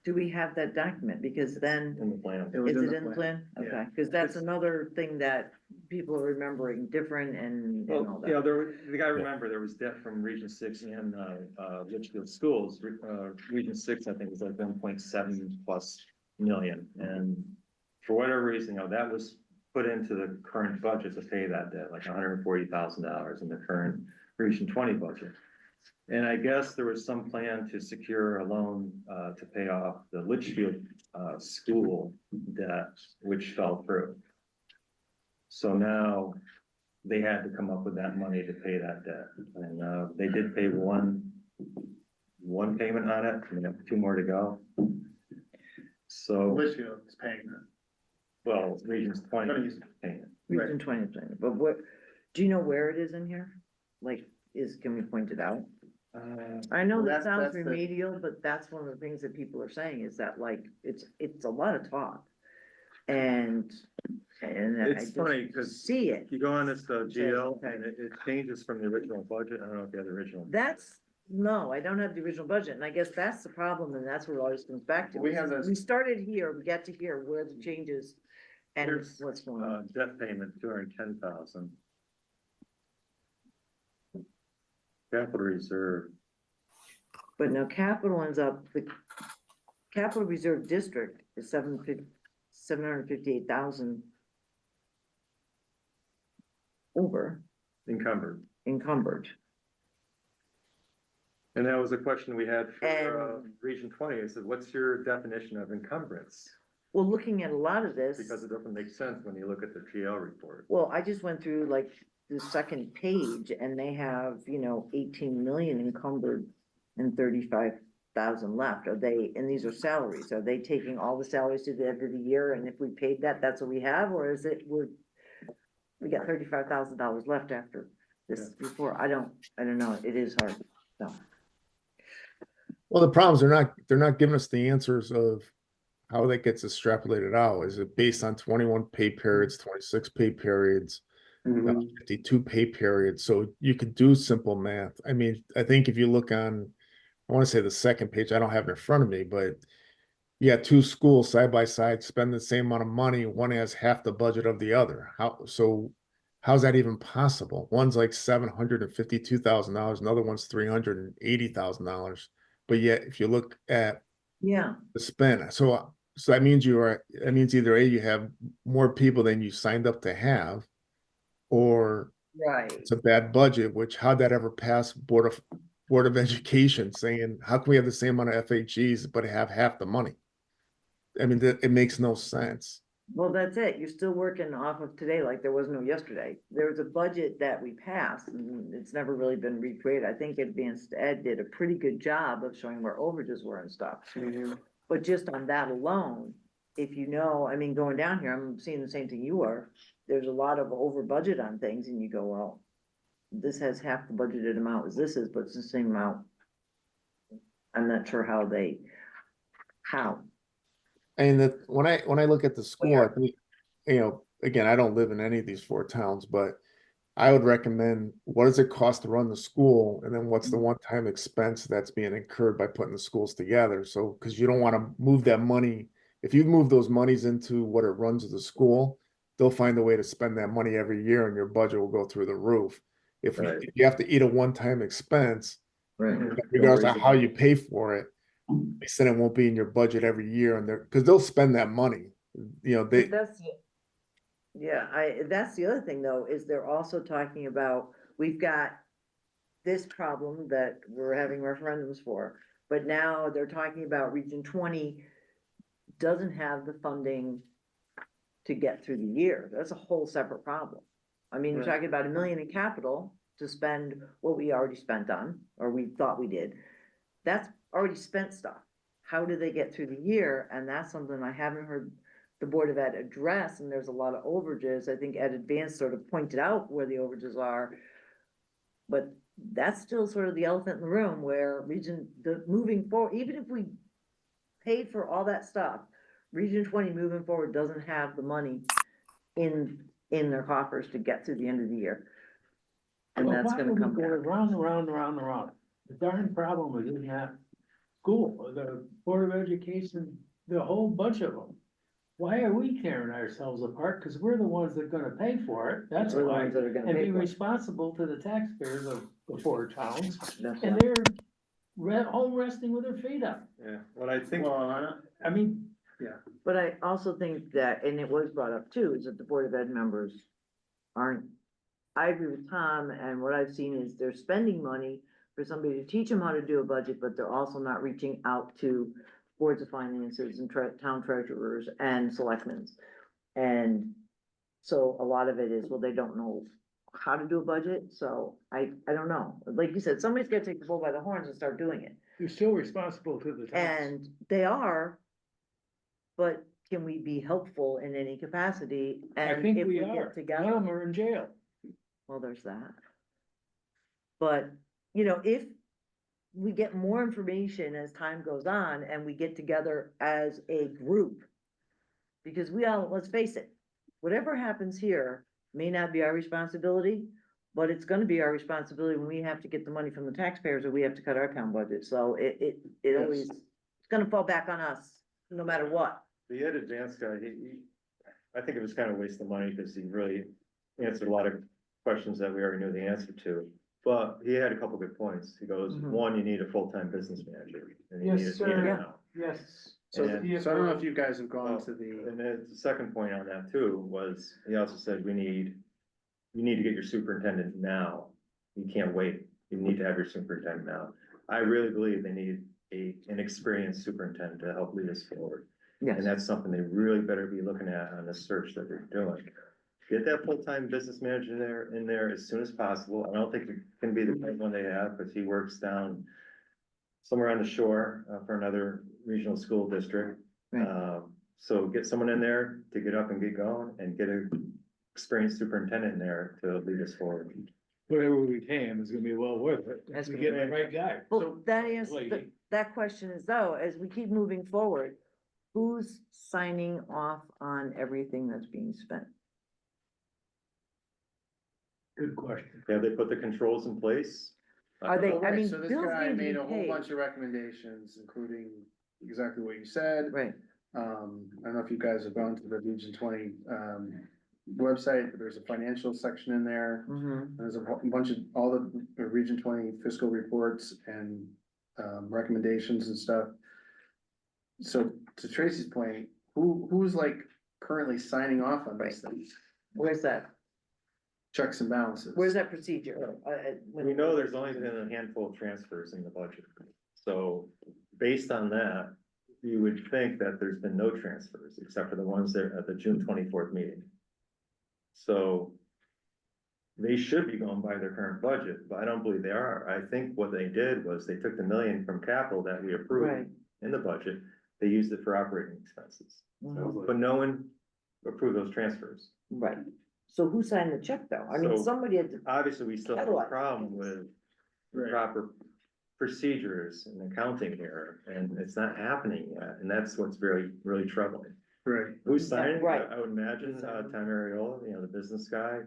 S4: Do we have that document? Because then,
S1: In the plan.
S3: It was
S4: is it in the plan?
S3: Yeah.
S4: Okay, because that's another thing that people are remembering different and all
S1: Well, you know,
S4: that.
S1: you gotta remember, there was debt from Region 6 and, Litchfield Schools. Region 6, I think, was like 1.7+ million. And for whatever reason, you know, that was put into the current budget to pay that debt, like $140,000 in the current Region 20 budget. And I guess there was some plan to secure a loan, to pay off the Litchfield, school debt, which fell through. So now they had to come up with that money to pay that debt. And, they did pay one payment on it, and they have 2 more to go. So,
S3: Litchfield is paying that.
S1: well, Regions 20
S3: Gonna
S1: is
S3: use-
S1: paying it.
S4: Region 20, but what, do you know where it is in here? Like, can we point it out? I know
S3: Well,
S4: that sounds
S3: that's the-
S4: remedial, but that's one of the things that people are saying is that like, it's a lot of talk. And I
S1: It's
S4: just
S1: funny, 'cause
S4: see it.
S1: You go on this GL,
S4: Okay.
S1: and it changes from the original budget. I don't know if you have the original.
S4: No, I don't have the original budget, and I guess that's the problem, and that's what it always comes back to.
S3: We have this-
S4: We started here, we got to here, where the changes and
S1: Here's,
S4: what's going on.
S1: Debt payment, 210,000. Capital reserve,
S4: But now capital ends up, the capital reserve district is 758,000 over
S1: encumbered.
S4: encumbered.
S1: And that was a question we had for,
S4: And-
S1: Region 20. I said, what's your definition of encumbrance?
S4: Well, looking at a lot of this.
S1: Because it doesn't make sense when you look at the GL report.
S4: Well, I just went through like the second page and they have, 18 million encumbered and 35,000 left. Are they, and these are salaries, are they taking all the salaries to the end of the year? And if we paid that, that's what we have, or is it, we got $35,000 left after this before? I don't know. It is hard, so.
S5: Well, the problems, they're not giving us the answers of how that gets extrapolated out. Is it based on 21 pay periods, 26 pay periods, 52 pay periods? So you could do simple math. I mean, I think if you look on, I want to say the second page, I don't have it in front of me, but you got 2 schools side by side, spend the same amount of money. One has half the budget of the other. How's that even possible? One's like $752,000, another one's $380,000. But yet, if you look at
S4: Yeah,
S5: the spend, so that means that means either A, you have more people than you signed up to have, or
S4: right.
S5: it's a bad budget, which how'd that ever pass Board of Education saying, how can we have the same amount of FHEs but have half the money? I mean, it makes no sense.
S4: Well, that's it. You're still working off of today like there was no yesterday. There was a budget that we passed and it's never really been recreated. I think Advanced Ed did a pretty good job of showing where overages were and stuff. But just on that alone, if you know, I mean, going down here, I'm seeing the same thing you are. There's a lot of over budget on things and you go, well, this has half the budgeted amount as this is, but it's the same amount. I'm not sure how.
S5: And that, when I look at the school, I think, again, I don't live in any of these four towns, but I would recommend, what does it cost to run the school? And then what's the one-time expense that's being incurred by putting the schools together? So, because you don't want to move that money. If you move those monies into what it runs as a school, they'll find a way to spend that money every year and your budget will go through the roof. If
S1: Right.
S5: if you have to eat a one-time expense,
S4: Right.
S5: regardless of how you pay for it, they said it won't be in your budget every year, and because they'll spend that money. They,
S4: That's the other thing though, is they're also talking about, we've got this problem that we're having referendums for, but now they're talking about Region 20 doesn't have the funding to get through the year. That's a whole separate problem. I mean, you're
S3: Right.
S4: talking about $1 million in capital to spend what we already spent on, or we thought we did. That's already spent stuff. How do they get through the year? And that's something I haven't heard the Board of Ed address, and there's a lot of overages. I think Ed Advance sort of pointed out where the overages are. But that's still sort of the elephant in the room where moving forward, even if we paid for all that stuff, Region 20 moving forward doesn't have the money in their coffers to get through the end of the year. And
S2: Well,
S4: that's
S2: why
S4: gonna
S2: do we
S4: come
S2: go
S4: back.
S2: Round and round and round and round. The darn problem is in that school, the Board of Education, the whole bunch of them. Why are we tearing ourselves apart? Cause we're the ones that are gonna pay for it, that's
S4: We're the
S2: why.
S4: ones that are gonna
S2: And
S4: pay
S2: be
S4: for it.
S2: responsible to the taxpayers of the four towns,
S4: That's
S2: and
S4: why.
S2: they're home resting with their feet up.
S1: Yeah, what I think,
S2: I mean,
S4: But I also think that, and it was brought up too, is that the Board of Ed members aren't, I agree with Tom, and what I've seen is they're spending money for somebody to teach them how to do a budget, but they're also not reaching out to boards of finances and town treasurers and selectmen. And so a lot of it is, well, they don't know how to do a budget, so I don't know. Like you said, somebody's gotta take the bull by the horns and start doing it.
S2: you're still responsible to the towns.
S4: And they are, but can we be helpful in any capacity?
S2: I
S4: And
S2: think
S4: if
S2: we
S4: get
S2: are, none
S4: together,
S2: of them are in jail.
S4: well, there's that. But, if we get more information as time goes on and we get together as a group, because let's face it, whatever happens here may not be our responsibility, but it's gonna be our responsibility when we have to get the money from the taxpayers or we have to cut our town budget. So it always, it's gonna fall back on us, no matter what.
S1: the Ed Advance guy, I think it was kind of a waste of money because he really answered a lot of questions that we already knew the answer to. But he had a couple good points. He goes,
S4: Mhm.
S1: one, you need a full-time business manager. And you
S7: Yes,
S1: need it
S7: sir.
S1: now.
S7: Yes.
S3: So,
S1: And-
S3: so I don't know if you guys have gone
S1: Oh,
S3: to the,
S1: And then the second point on that too was, he also said, you need to get your superintendent now. You can't wait. You need to have your superintendent now. I really believe they need an experienced superintendent to help lead us forward. And
S4: Yes,
S1: that's something they really better be looking at on the search that they're doing. Get that full-time business manager in there as soon as possible. I don't think it can be the right one they have, because he works down somewhere on the shore, for another regional school district.
S4: Right.
S1: So get someone in there to get up and get going, and get an experienced superintendent in there to lead us forward.
S2: Whatever we pay him is gonna be well worth it,
S4: That's
S2: if we
S4: gonna
S2: get the right guy.
S4: well, that answer,
S2: lady.
S4: that question is though, as we keep moving forward, who's signing off on everything that's being spent?
S2: Good question.
S1: Have they put the controls in place?
S4: Are they-
S3: Right,
S4: I mean,
S3: so this
S4: bills
S3: guy
S4: need to be
S3: made a whole
S4: paid.
S3: bunch of recommendations, including exactly what you said.
S4: Right,
S3: I don't know if you guys have gone to the Region 20, website, but there's a financial section in there.
S4: mm-hmm,
S3: There's a bunch of, all the Region 20 fiscal reports and, recommendations and stuff. So to Tracy's point, who's like currently signing off on these things?
S4: where's that,
S3: Checks and balances.
S4: where's that procedure?
S1: We know there's only been a handful of transfers in the budget. So based on that, you would think that there's been no transfers except for the ones there at the June 24th meeting. So they should be going by their current budget, but I don't believe they are. I think what they did was they took the million from capital that we
S4: Right.
S1: approved in the budget. they used it for operating expenses.
S4: Mhm.
S1: But no one approved those transfers.
S4: Right, so who signed the check though? I mean,
S1: So-
S4: somebody had to,
S1: Obviously, we still have a
S4: Catalyze
S1: problem
S4: things.
S1: with
S3: Right.
S1: proper procedures and accounting here, and it's not happening yet, and that's what's very, really troubling.
S3: Right.
S1: Who's signing?
S4: right.
S1: I would imagine, Tom Ariola, the business guy,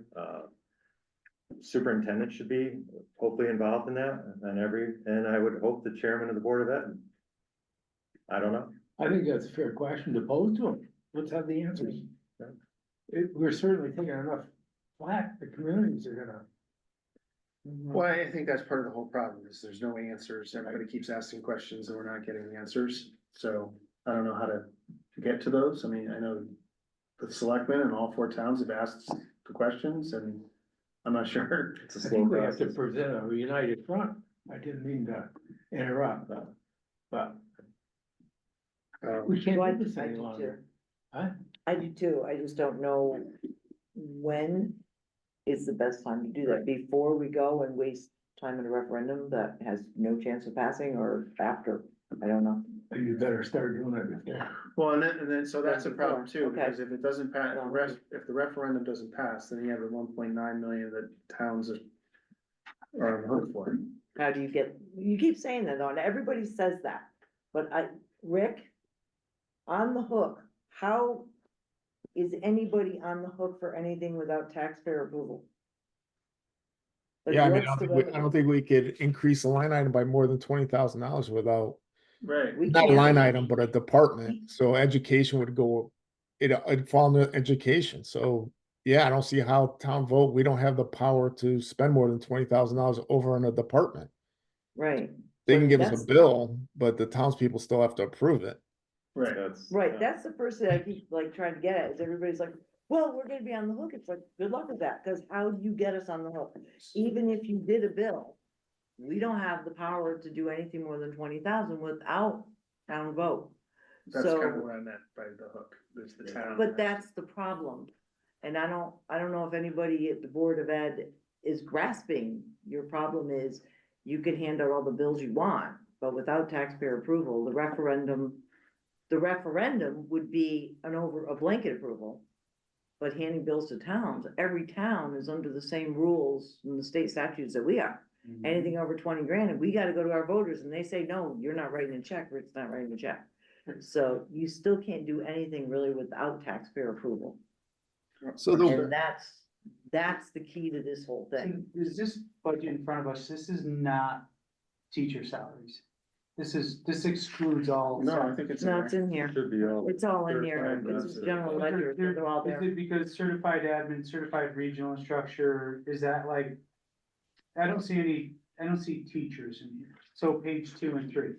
S1: superintendent should be hopefully involved in that, and I would hope the chairman of the board of ed. I don't know.
S2: I think that's a fair question to pose to them. Let's have the answers.
S1: Yeah.
S2: We're certainly taking enough flack, the communities are gonna.
S3: Well, I think that's part of the whole problem, is there's no answers, everybody keeps asking questions and we're not getting answers, so I don't know how to get to those, I mean, I know the selectmen in all 4 towns have asked the questions, and I'm not sure.
S1: It's a
S2: I
S1: slow
S2: think we have to
S1: process.
S2: present a united front. I didn't mean to interrupt, but we can't
S4: Well,
S2: do this
S4: I
S2: any
S4: do
S2: longer.
S4: too.
S2: Huh?
S4: I do too, I just don't know when is the best time to do that, before we go and waste time in a referendum that has no chance of passing, or after, I don't know.
S2: You better start doing it before.
S3: Well, and then, so that's a problem too,
S4: Okay.
S3: because if it doesn't pass,
S4: Well,
S3: if the referendum doesn't pass, then you have the 1.9 million that towns are on the hook for.
S4: How do you get, you keep saying that, though, and everybody says that, but Rick, on the hook, how is anybody on the hook for anything without taxpayer approval? Like,
S5: Yeah, I mean,
S4: what's the
S5: I don't
S4: revenue?
S5: think we could increase the line item by more than $20,000 without,
S3: Right.
S4: We
S5: not a
S4: can't.
S5: line item, but a department. So education would go, it'd fall into education. So yeah, I don't see how town vote, we don't have the power to spend more than $20,000 over in a department.
S4: Right.
S5: They
S4: But
S5: can give us a
S4: that's-
S5: bill, but the townspeople still have to approve it.
S3: Right.
S1: That's.
S4: Right, that's the first thing I keep like trying to get at, is everybody's like, well, we're gonna be on the hook, it's like, good luck with that, cause how do you get us on the hook? Even if you did a bill, we don't have the power to do anything more than 20,000 without town vote.
S3: That's kind of
S4: So,
S3: what I meant by the hook, is the town.
S4: but that's the problem, and I don't know if anybody at the Board of Ed is grasping, your problem is, you can hand out all the bills you want, but without taxpayer approval, the referendum would be a blanket approval. But handing bills to towns, every town is under the same rules in the state statutes that we are. Anything over 20 grand, and we gotta go to our voters and they say, no, you're not writing a check, Rick's not writing a check. So you still can't do anything really without taxpayer approval.
S5: So the,
S4: And that's the key to this whole thing.
S7: Is this budget in front of us, this is not teacher salaries. This excludes all.
S3: No, I think it's in
S4: No,
S3: there.
S4: it's in here.
S1: Should be all.
S4: It's all in here.
S1: certified
S4: It's
S1: benefits.
S4: general ledger, they're all
S7: Is
S4: there.
S7: it because certified admin, certified regional instructor, is that like? I don't see teachers in here, so page 2 and 3,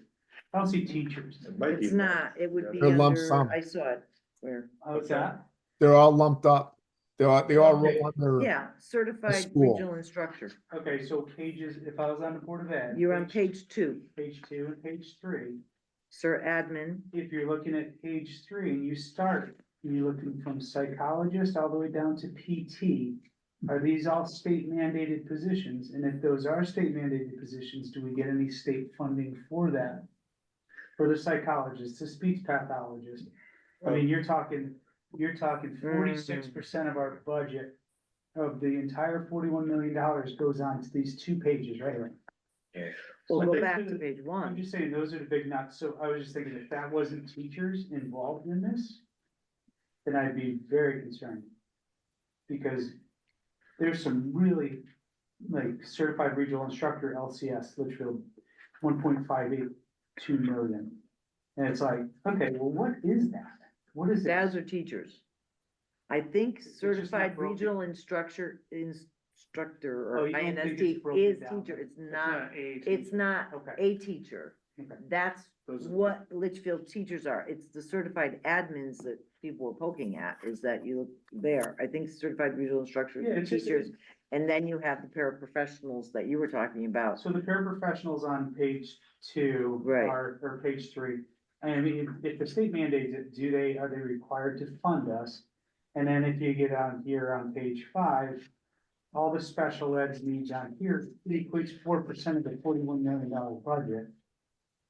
S7: I don't see teachers.
S1: It might be.
S4: It's not, it would be
S5: They're lump
S4: under,
S5: sum.
S4: I saw it, where,
S7: How's that?
S5: they're all lumped up. They all roll
S7: Okay.
S5: under,
S4: yeah, certified
S5: school.
S4: regional instructor.
S7: Okay, so pages, if I was on the Board of Ed.
S4: You're on page 2,
S7: Page 2 and page 3,
S4: sir admin,
S7: if you're looking at page 3 and you start, and you're looking from psychologist all the way down to PT. Are these all state mandated positions? And if those are state mandated positions, do we get any state funding for that? For the psychologist, the speech pathologist? I mean, you're talking 46% of our budget of the entire $41 million goes on to these 2 pages right here.
S4: we'll
S7: So
S4: go
S7: those
S4: back
S7: are
S4: to
S7: the-
S4: page
S7: I'm
S4: 1.
S7: just saying, those are the big nuts, so I was just thinking, if that wasn't teachers involved in this, then I'd be very concerned. Because there's some really, like, certified regional instructor, LCS, Litchfield, 1.582 million. And it's like, okay, well, what is that? What is it?
S4: Those are teachers. I think
S7: just not
S4: certified
S7: broken.
S4: regional instructor
S7: Oh,
S4: or
S7: you don't think it's
S4: INST
S7: broken
S4: is
S7: down?
S4: teacher, it's
S3: It's
S4: not,
S3: a
S4: it's not
S7: Okay.
S4: a teacher.
S7: Okay.
S4: That's
S3: Those are-
S4: what Litchfield teachers are. It's the certified admins that people were poking at, is that you look there. I think certified regional instructors
S7: Yeah,
S4: are
S7: it's just-
S4: teachers. And then you have the paraprofessionals that you were talking about.
S7: So the paraprofessionals on page 2
S4: Right.
S7: or page 3, I mean, if the state mandates it, are they required to fund us? And then if you get on here on page 5, all the special ed needs on here, it equates 4% of the $41 million budget.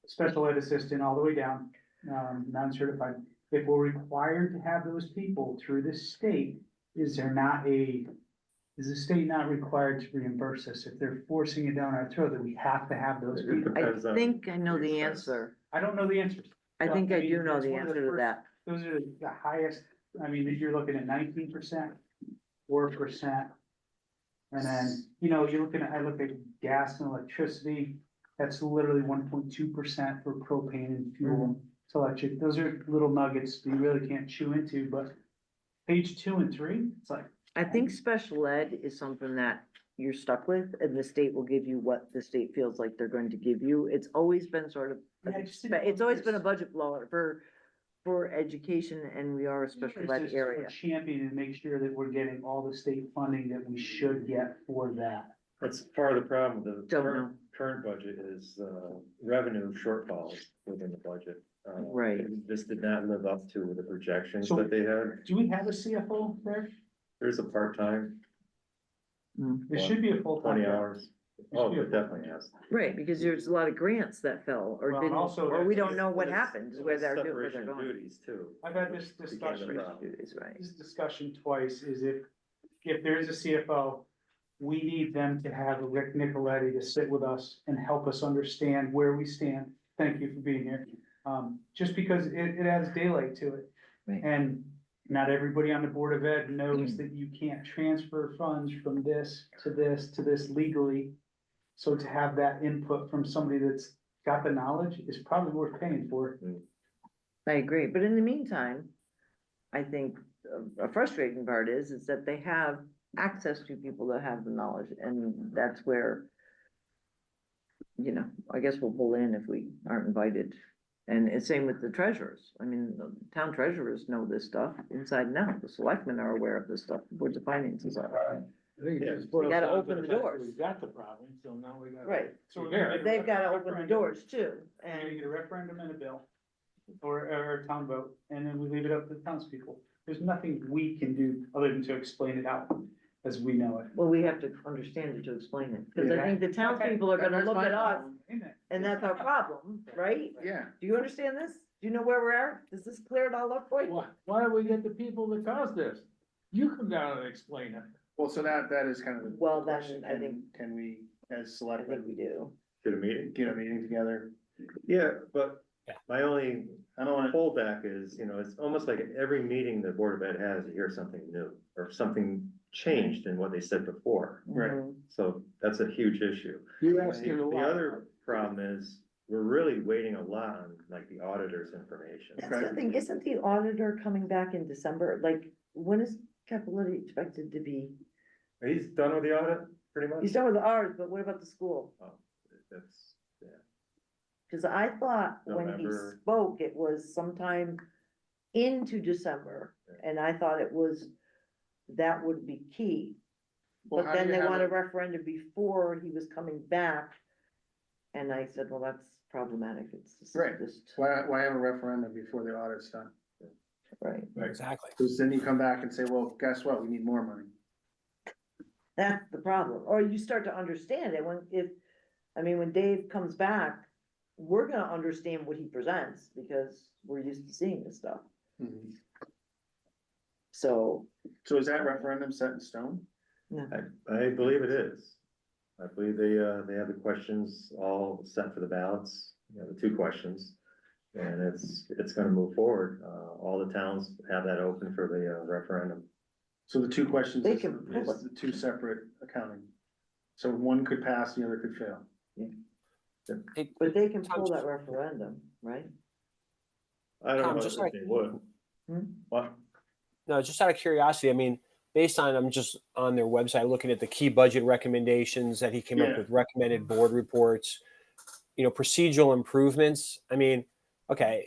S7: Special ed assistant all the way down, non-certified. If we're required to have those people through the state, is the state not required to reimburse us? If they're forcing it down our throat, that we have to have those
S1: It
S7: people?
S4: I
S1: depends on
S4: think I know the
S1: expense.
S4: answer.
S7: I don't know the answers.
S4: I think I do know
S7: It's
S4: the
S7: one of
S4: answer to
S7: first-
S4: that.
S7: Those are the highest, I mean, you're looking at 19%, 4%. And then, you're looking at, I look at gas and electricity, that's literally 1.2% for propane and fuel. So electric, those are little nuggets you really can't chew into, but page 2 and 3, it's like,
S4: I think special ed is something that you're stuck with, and the state will give you what the state feels like they're going to give you. It's always been sort of,
S7: Yeah, I just didn't
S4: it's always been a
S7: know
S4: budget blower for education, and we are a special ed
S7: Just
S4: area.
S7: champion and make sure that we're getting all the state funding that we should get for that.
S1: That's part of the problem, the
S4: Don't
S1: current budget is, revenue shortfalls within the budget.
S4: Right.
S1: This did not live up to the projections
S7: So-
S1: that they had.
S7: Do we have a CFO there?
S1: There's a part-time,
S7: There should be a full-time.
S1: 20
S7: job.
S1: hours.
S7: There
S1: Oh,
S7: should be a
S1: it definitely has.
S4: Right, because there's a lot of grants that fell or
S7: Well, and
S4: didn't,
S7: also
S4: or we
S7: that's-
S4: don't know what
S1: Well, it's-
S4: happened,
S1: well,
S4: where
S1: it's
S4: they're doing, where
S1: separation
S4: they're
S1: of
S4: going.
S1: duties too.
S7: I've had this
S1: Became the
S7: discussion.
S1: problem.
S4: Is right.
S7: This discussion twice is if there is a CFO, we need them to have a Rick Nicoletti to sit with us and help us understand where we stand. Thank you for being here. Just because it adds daylight to it.
S4: Right.
S7: And not everybody on the Board of Ed knows that you can't transfer funds from this to this to this legally. So to have that input from somebody that's got the knowledge is probably worth paying for.
S4: I agree, but in the meantime, I think a frustrating part is that they have access to people that have the knowledge, and that's where, I guess we'll pull in if we aren't invited. And it's same with the treasurers. I mean, the town treasurers know this stuff inside and out. The selectmen are aware of this stuff, boards of finances are.
S2: I think it
S1: Yeah.
S2: just boils
S4: We gotta
S2: down to
S4: open the
S2: fact that
S4: doors.
S2: We've got the problem, so now we gotta.
S4: Right.
S7: So we're
S2: Yeah.
S7: gonna get a
S4: They've gotta open the
S7: referendum.
S4: doors too,
S7: We're gonna
S4: and
S7: get a referendum and a bill, or a town vote, and then we leave it up to the townspeople. There's nothing we can do other than to explain it out as we know it.
S4: well, we have to understand it to explain it, because I think the townspeople are gonna
S3: That's
S4: look
S3: my
S4: at us,
S3: problem.
S4: and that's our problem, right?
S3: Yeah,
S4: Do you understand this? Do you know where we're at? Does this clear it all up for you?
S2: Why don't we get the people that caused this? You come down and explain it.
S3: well, so that is kind of the
S4: Well, then,
S3: question.
S4: I think-
S3: Can we, as
S4: I think
S3: selectmen,
S4: we do.
S1: Get a meeting?
S3: get a meeting together?
S1: Yeah, but
S6: Yeah.
S1: my only
S3: I don't wanna,
S1: fallback is, it's almost like at every meeting the Board of Ed has, you hear something new or something changed in what they said before.
S3: Right.
S4: Mhm.
S1: So that's a huge issue.
S2: You asked
S1: The
S2: her a lot.
S1: other problem is, we're really waiting a lot on like the auditor's information.
S4: That's the thing, isn't the auditor coming back in December? Like, when is Capilouthi expected to be?
S1: He's done with the audit, pretty much?
S4: He's done with ours, but what about the school?
S1: Oh, that's, yeah.
S4: Cause I thought when he
S1: November.
S4: spoke, it was sometime into December, and I thought that would be key.
S3: Well,
S4: But
S3: how do
S4: then
S3: you
S4: they
S3: have
S4: want a
S3: it-
S4: referendum before he was coming back. And I said, well, that's problematic, it's just.
S3: Right. Why have a referendum before the audit's done?
S4: Right,
S6: Exactly.
S3: Because then you come back and say, well, guess what, we need more money.
S4: that's the problem, or you start to understand it when Dave comes back, we're gonna understand what he presents, because we're used to seeing this stuff, so.
S3: So is that referendum set in stone?
S1: I believe it is. I believe they have the questions all set for the ballots, the two questions. And it's gonna move forward. All the towns have that open for the referendum.
S3: So the two questions
S4: They
S3: is
S4: can pull
S3: is the two separate accounting. So one could pass, the other could fail.
S4: But they can pull that referendum, right?
S1: I don't
S6: Tom,
S1: know
S6: just
S1: if
S6: like-
S1: they would.
S4: Hmm?
S1: What?
S6: No, just out of curiosity, I mean, I'm just on their website looking at the key budget recommendations that he came up
S3: Yeah.
S6: with, recommended board reports, procedural improvements. I mean, okay,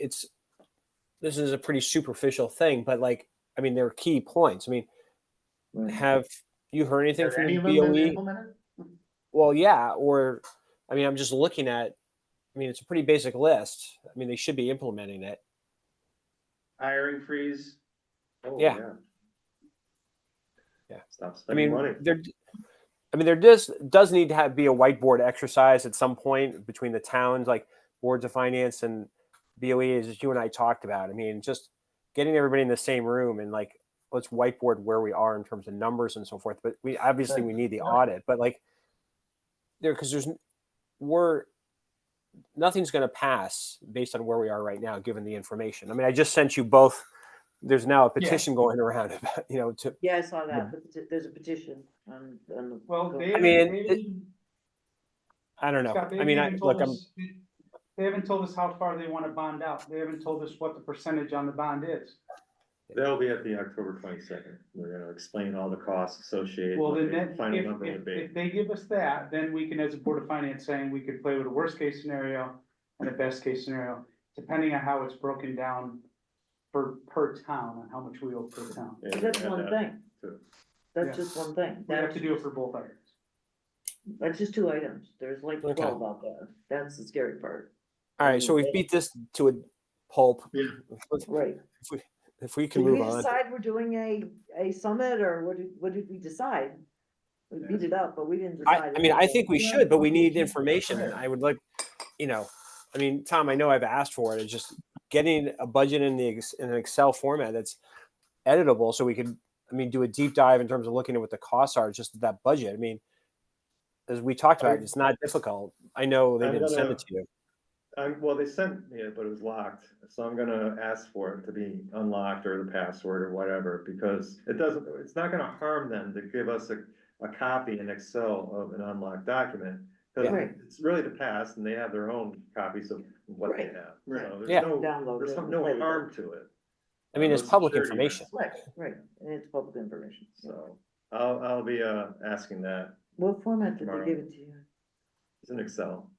S6: this is a pretty superficial thing, but there are key points. I mean,
S4: Right.
S6: have you heard anything
S3: Have
S6: from
S3: any
S6: the
S3: of them been
S6: BOE?
S3: implemented?
S6: Well, yeah, I'm just looking at, it's a pretty basic list. They should be implementing it.
S3: Hiring freeze,
S1: Oh,
S6: Yeah. Yeah.
S1: Stop spending money.
S6: There does need to be a whiteboard exercise at some point between the towns, like boards of finance and BOE is just you and I talked about. I mean, just getting everybody in the same room and like, let's whiteboard where we are in terms of numbers and so forth. But we obviously we need the audit, but like there, because we're, nothing's going to pass based on where we are right now, given the information. I mean, I just sent you both. There's now a petition going around about, to,
S4: Yeah, I saw that, but there's a petition on the.
S7: Well, they
S6: I mean,
S7: haven't,
S6: I don't know.
S7: Scott, they
S6: I mean,
S7: haven't
S6: look,
S7: told us, they haven't told us how far they wanna bond out. They haven't told us what the percentage on the bond is.
S1: They'll be at the October 22nd. We're gonna explain all the costs associated.
S7: Well,
S1: what
S7: then
S1: the
S7: that,
S1: final
S7: if,
S1: number would be.
S7: if they give us that, then we can, as a board of finance, saying we could play with a worst case scenario and a best case scenario, depending on how it's broken down per town, and how much we owe per town.
S1: Yeah,
S4: That's
S1: we have
S4: one
S1: that
S4: thing.
S1: too.
S7: Yeah.
S4: That's just one thing.
S7: We have to do it for both items.
S4: That's just two items. There's like
S6: Okay.
S4: 12 out there. That's the scary part.
S6: all right. So we've beat this to a pulp.
S3: Yeah.
S4: Right.
S6: If we can
S4: Did we
S6: move on.
S4: decide we're doing a summit, or what did we decide? We beat it up, but we didn't decide.
S6: I mean, I think we should, but we need information. And I would like, I mean, Tom, I know I've asked for it. It's just getting a budget in in an Excel format that's editable, so we could, I mean, do a deep dive in terms of looking at what the costs are, just that budget. I mean, as we talked about, it's not difficult. I know they
S1: I'm
S6: didn't send
S1: gonna-
S6: it to you.
S1: Well, they sent me it, but it was locked, so I'm gonna ask for it to be unlocked or the password or whatever, because it's not gonna harm them to give us a copy in Excel of an unlocked document. Cause
S4: Right.
S1: it's really the past and they have their own copies of what they
S4: Right.
S1: have.
S3: Right.
S1: So
S6: Yeah.
S4: Download
S1: there's
S4: it and
S1: no
S4: play with it.
S1: harm to it.
S6: I mean, it's
S1: No
S6: public
S1: security
S6: information.
S1: risk.
S4: Right, and it's public information.
S1: So I'll be asking that.
S4: What format did they
S1: Tomorrow.
S4: give it to you?
S1: It's in Excel,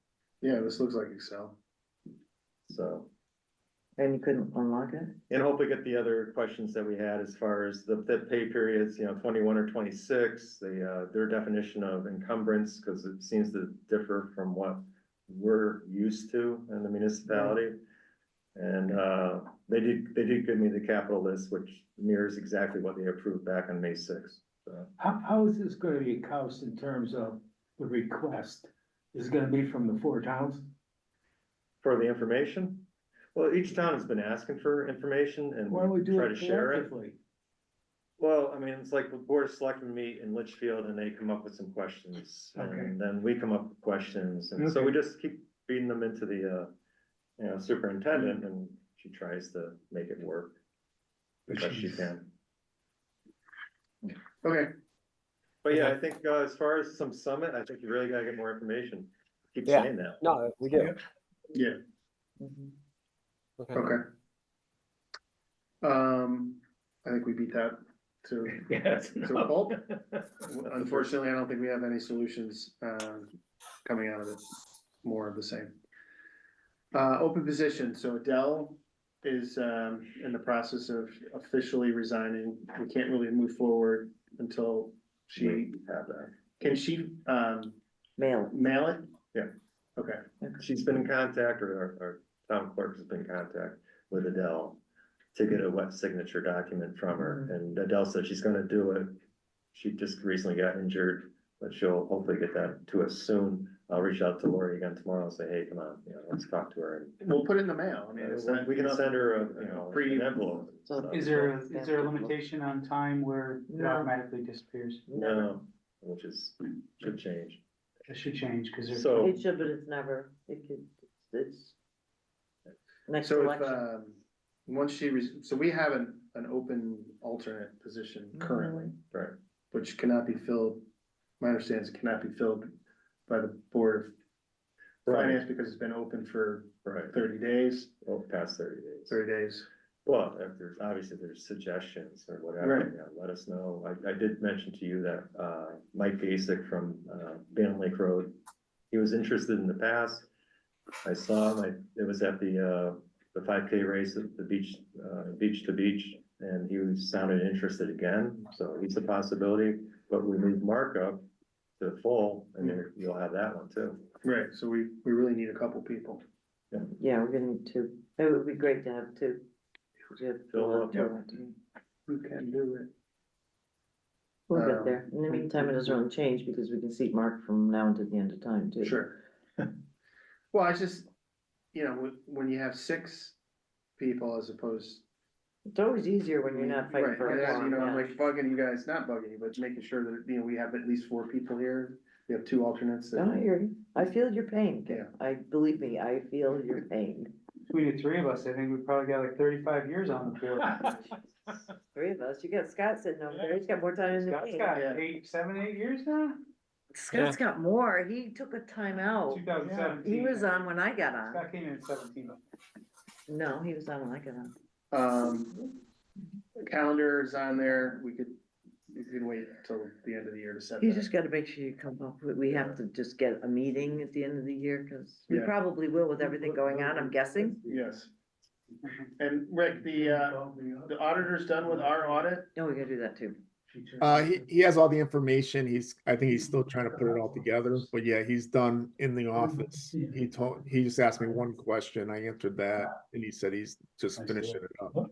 S3: Yeah, this looks like Excel.
S1: so.
S4: And you couldn't unlock it?
S1: And hopefully get the other questions that we had as far as the pay periods, 21 or 26, their definition of encumbrance, because it seems to differ from what we're used to in the municipality. And, they did give me the capital list, which mirrors exactly what they approved back on May 6th, so.
S2: How is this gonna be housed in terms of the request? Is it gonna be from the 4 towns?
S1: For the information, well, each town has been asking for information and
S2: Why don't we do
S1: try
S2: it
S1: to share it.
S2: collectively?
S1: Well, I mean, it's like the board of selectmen meet in Litchfield and they come up with some questions.
S2: Okay.
S1: And then we come up with questions. And so we
S2: Okay.
S1: just keep feeding them into the, superintendent and she tries to make it work the best she can.
S3: Okay,
S1: But yeah, I think, as far as some summit, I think you really gotta get more information. Keep
S6: Yeah.
S1: saying that.
S6: No, we do.
S3: yeah,
S4: Mhm.
S6: Okay.
S3: okay. I think we beat that to,
S2: Yes.
S3: to a pulp. Unfortunately, I don't think we have any solutions, coming out of it, more of the same. Open position, so Adele is, in the process of officially resigning. We can't really move forward until she,
S1: Have that.
S3: can she,
S4: Mail it.
S3: mail it?
S1: Yeah.
S3: Okay,
S1: She's been in contact, or our town clerk has been in contact with Adele to get a wet signature document from her, and Adele said she's gonna do it. She just recently got injured, but she'll hopefully get that to us soon. I'll reach out to Lori again tomorrow and say, hey, come on, let's talk to her.
S3: we'll put it in the mail. I mean,
S1: And
S3: it's not.
S1: we can send her an envelope.
S4: So-
S7: Is there a limitation on time where it
S4: No.
S7: automatically disappears?
S1: No, which should change.
S7: It should change, cause there's.
S1: So-
S4: It should, but it's never, it's. Next
S3: So if,
S4: election.
S3: once so we have an open alternate position currently,
S1: Right,
S3: which cannot be filled, my understanding is it cannot be filled by the Board of
S1: right,
S3: Finance because it's been open for
S1: right,
S3: 30 days,
S1: well, past 30 days.
S3: 30 days.
S1: Well, if there's suggestions or whatever,
S3: Right.
S1: let us know. I did mention to you that, Mike Basic from, Van Lake Road, he was interested in the past. I saw him, it was at the 5K race at the beach to beach, and he sounded interested again, so he's a possibility. But we moved Mark up to full, and then you'll have that one too.
S3: Right, so we really need a couple people.
S4: Yeah, we're gonna need two. It would be great to have two. To have
S1: Fill up.
S3: Who can do it?
S4: We'll get there. In the meantime, it doesn't really change because we can seat Mark from now until the end of time too.
S3: Sure. Well, you know, when you have 6 people as opposed.
S4: It's always easier when you're not fighting
S3: Right,
S4: for a
S3: yeah, you know, I'm
S4: quorum, yeah.
S3: like bugging you guys, not bugging you, but making sure that, you know, we have at least 4 people here. We have 2 alternates.
S4: No, I hear you. I feel your pain.
S3: Yeah.
S4: Believe me, I feel your pain.
S7: Between the three of us, I think we probably got like 35 years on the board.
S4: 3 of us. You got Scott sitting over there. He's got more time than
S7: Scott's
S4: me.
S7: got
S3: Yeah.
S7: 7, 8 years now?
S4: Scott's got more. He took a time out.
S7: 2017.
S4: He was on when I got on.
S7: Scott came in at 17.
S4: No, he was on when I got on.
S3: Calendar is on there, we can wait till the end of the year to set
S4: You
S3: that.
S4: just gotta make sure you come up with, we have to just get a meeting at the end of the year, cause we
S3: Yeah.
S4: probably will with everything going on, I'm guessing.
S3: Yes. And Rick, the auditor's done with our audit?
S4: No, we gotta do that too.
S5: He has all the information. I think he's still trying to put it all together, but yeah, he's done in the office. He just asked me one question. I answered that and he said he's just finishing it up.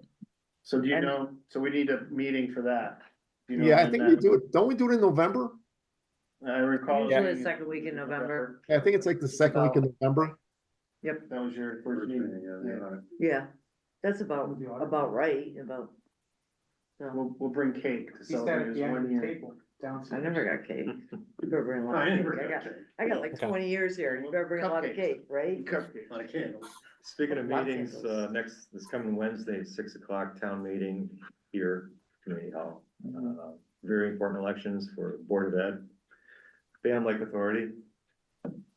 S3: So do you
S4: And-
S3: know, so we need a meeting for that? Do you know
S5: Yeah, I
S3: when
S5: think
S3: that-
S5: we do it. Don't we do it in November?
S3: I recall.
S4: Usually
S3: being
S4: the second week in November.
S5: Yeah, I think it's like the second week of November.
S3: That was your first meeting, yeah.
S4: Yeah, that's about right, about. So,
S3: We'll bring cake to
S7: He sat
S3: celebrate
S7: at
S3: his
S7: the end of
S3: 1
S7: the
S3: year.
S7: table downstairs.
S4: I never got cake. You better bring a lot of cake. I got like
S6: Okay.
S4: 20 years here, and you better bring a lot of
S3: Cupcakes.
S4: cake, right?
S3: Cupcake.
S1: Speaking of
S4: Lots of
S1: meetings,
S4: those.
S1: this coming Wednesday, 6 o'clock town meeting here, Community Hall. Very important elections for Board of Ed, Band Lake Authority,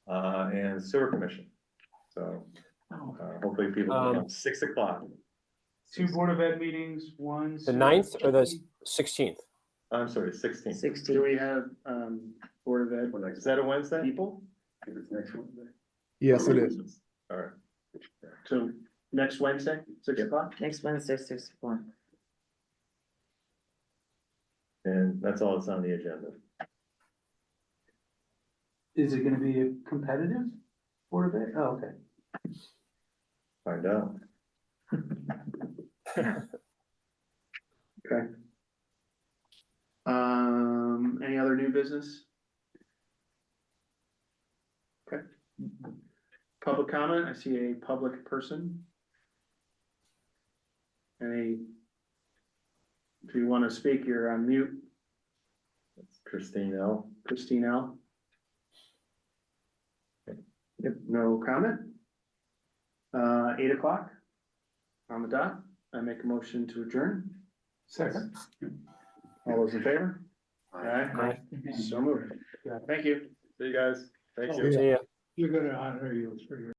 S1: and Sewer Commission. So, hopefully people will come 6 o'clock.
S7: 2 Board of Ed meetings, one.
S6: The 9th or the 16th?
S1: I'm sorry, 16th.
S4: 16.
S3: Do we have, Board of Ed
S1: Is that a Wednesday?
S3: people?
S5: Yes, it is.
S1: All right.
S3: So next Wednesday, 6
S1: Yep.
S3: o'clock?
S4: Next Wednesday, 6 o'clock.
S1: And that's all that's on the agenda.
S7: Is it gonna be a competitive Board of Ed? Oh, okay.
S1: Find out.
S3: Okay. Any other new business? Okay. Public comment, I see a public person. Any? If you wanna speak, you're on mute,
S1: That's Christine L.
S3: Christine L. Yep, no comment? 8 o'clock on the dot, I make a motion to adjourn.
S7: Second.
S3: All those in favor? Aye. So moved. Thank you.
S1: See you guys. Thank
S7: Oh,
S1: you.
S6: See ya.
S2: You're gonna honor you for your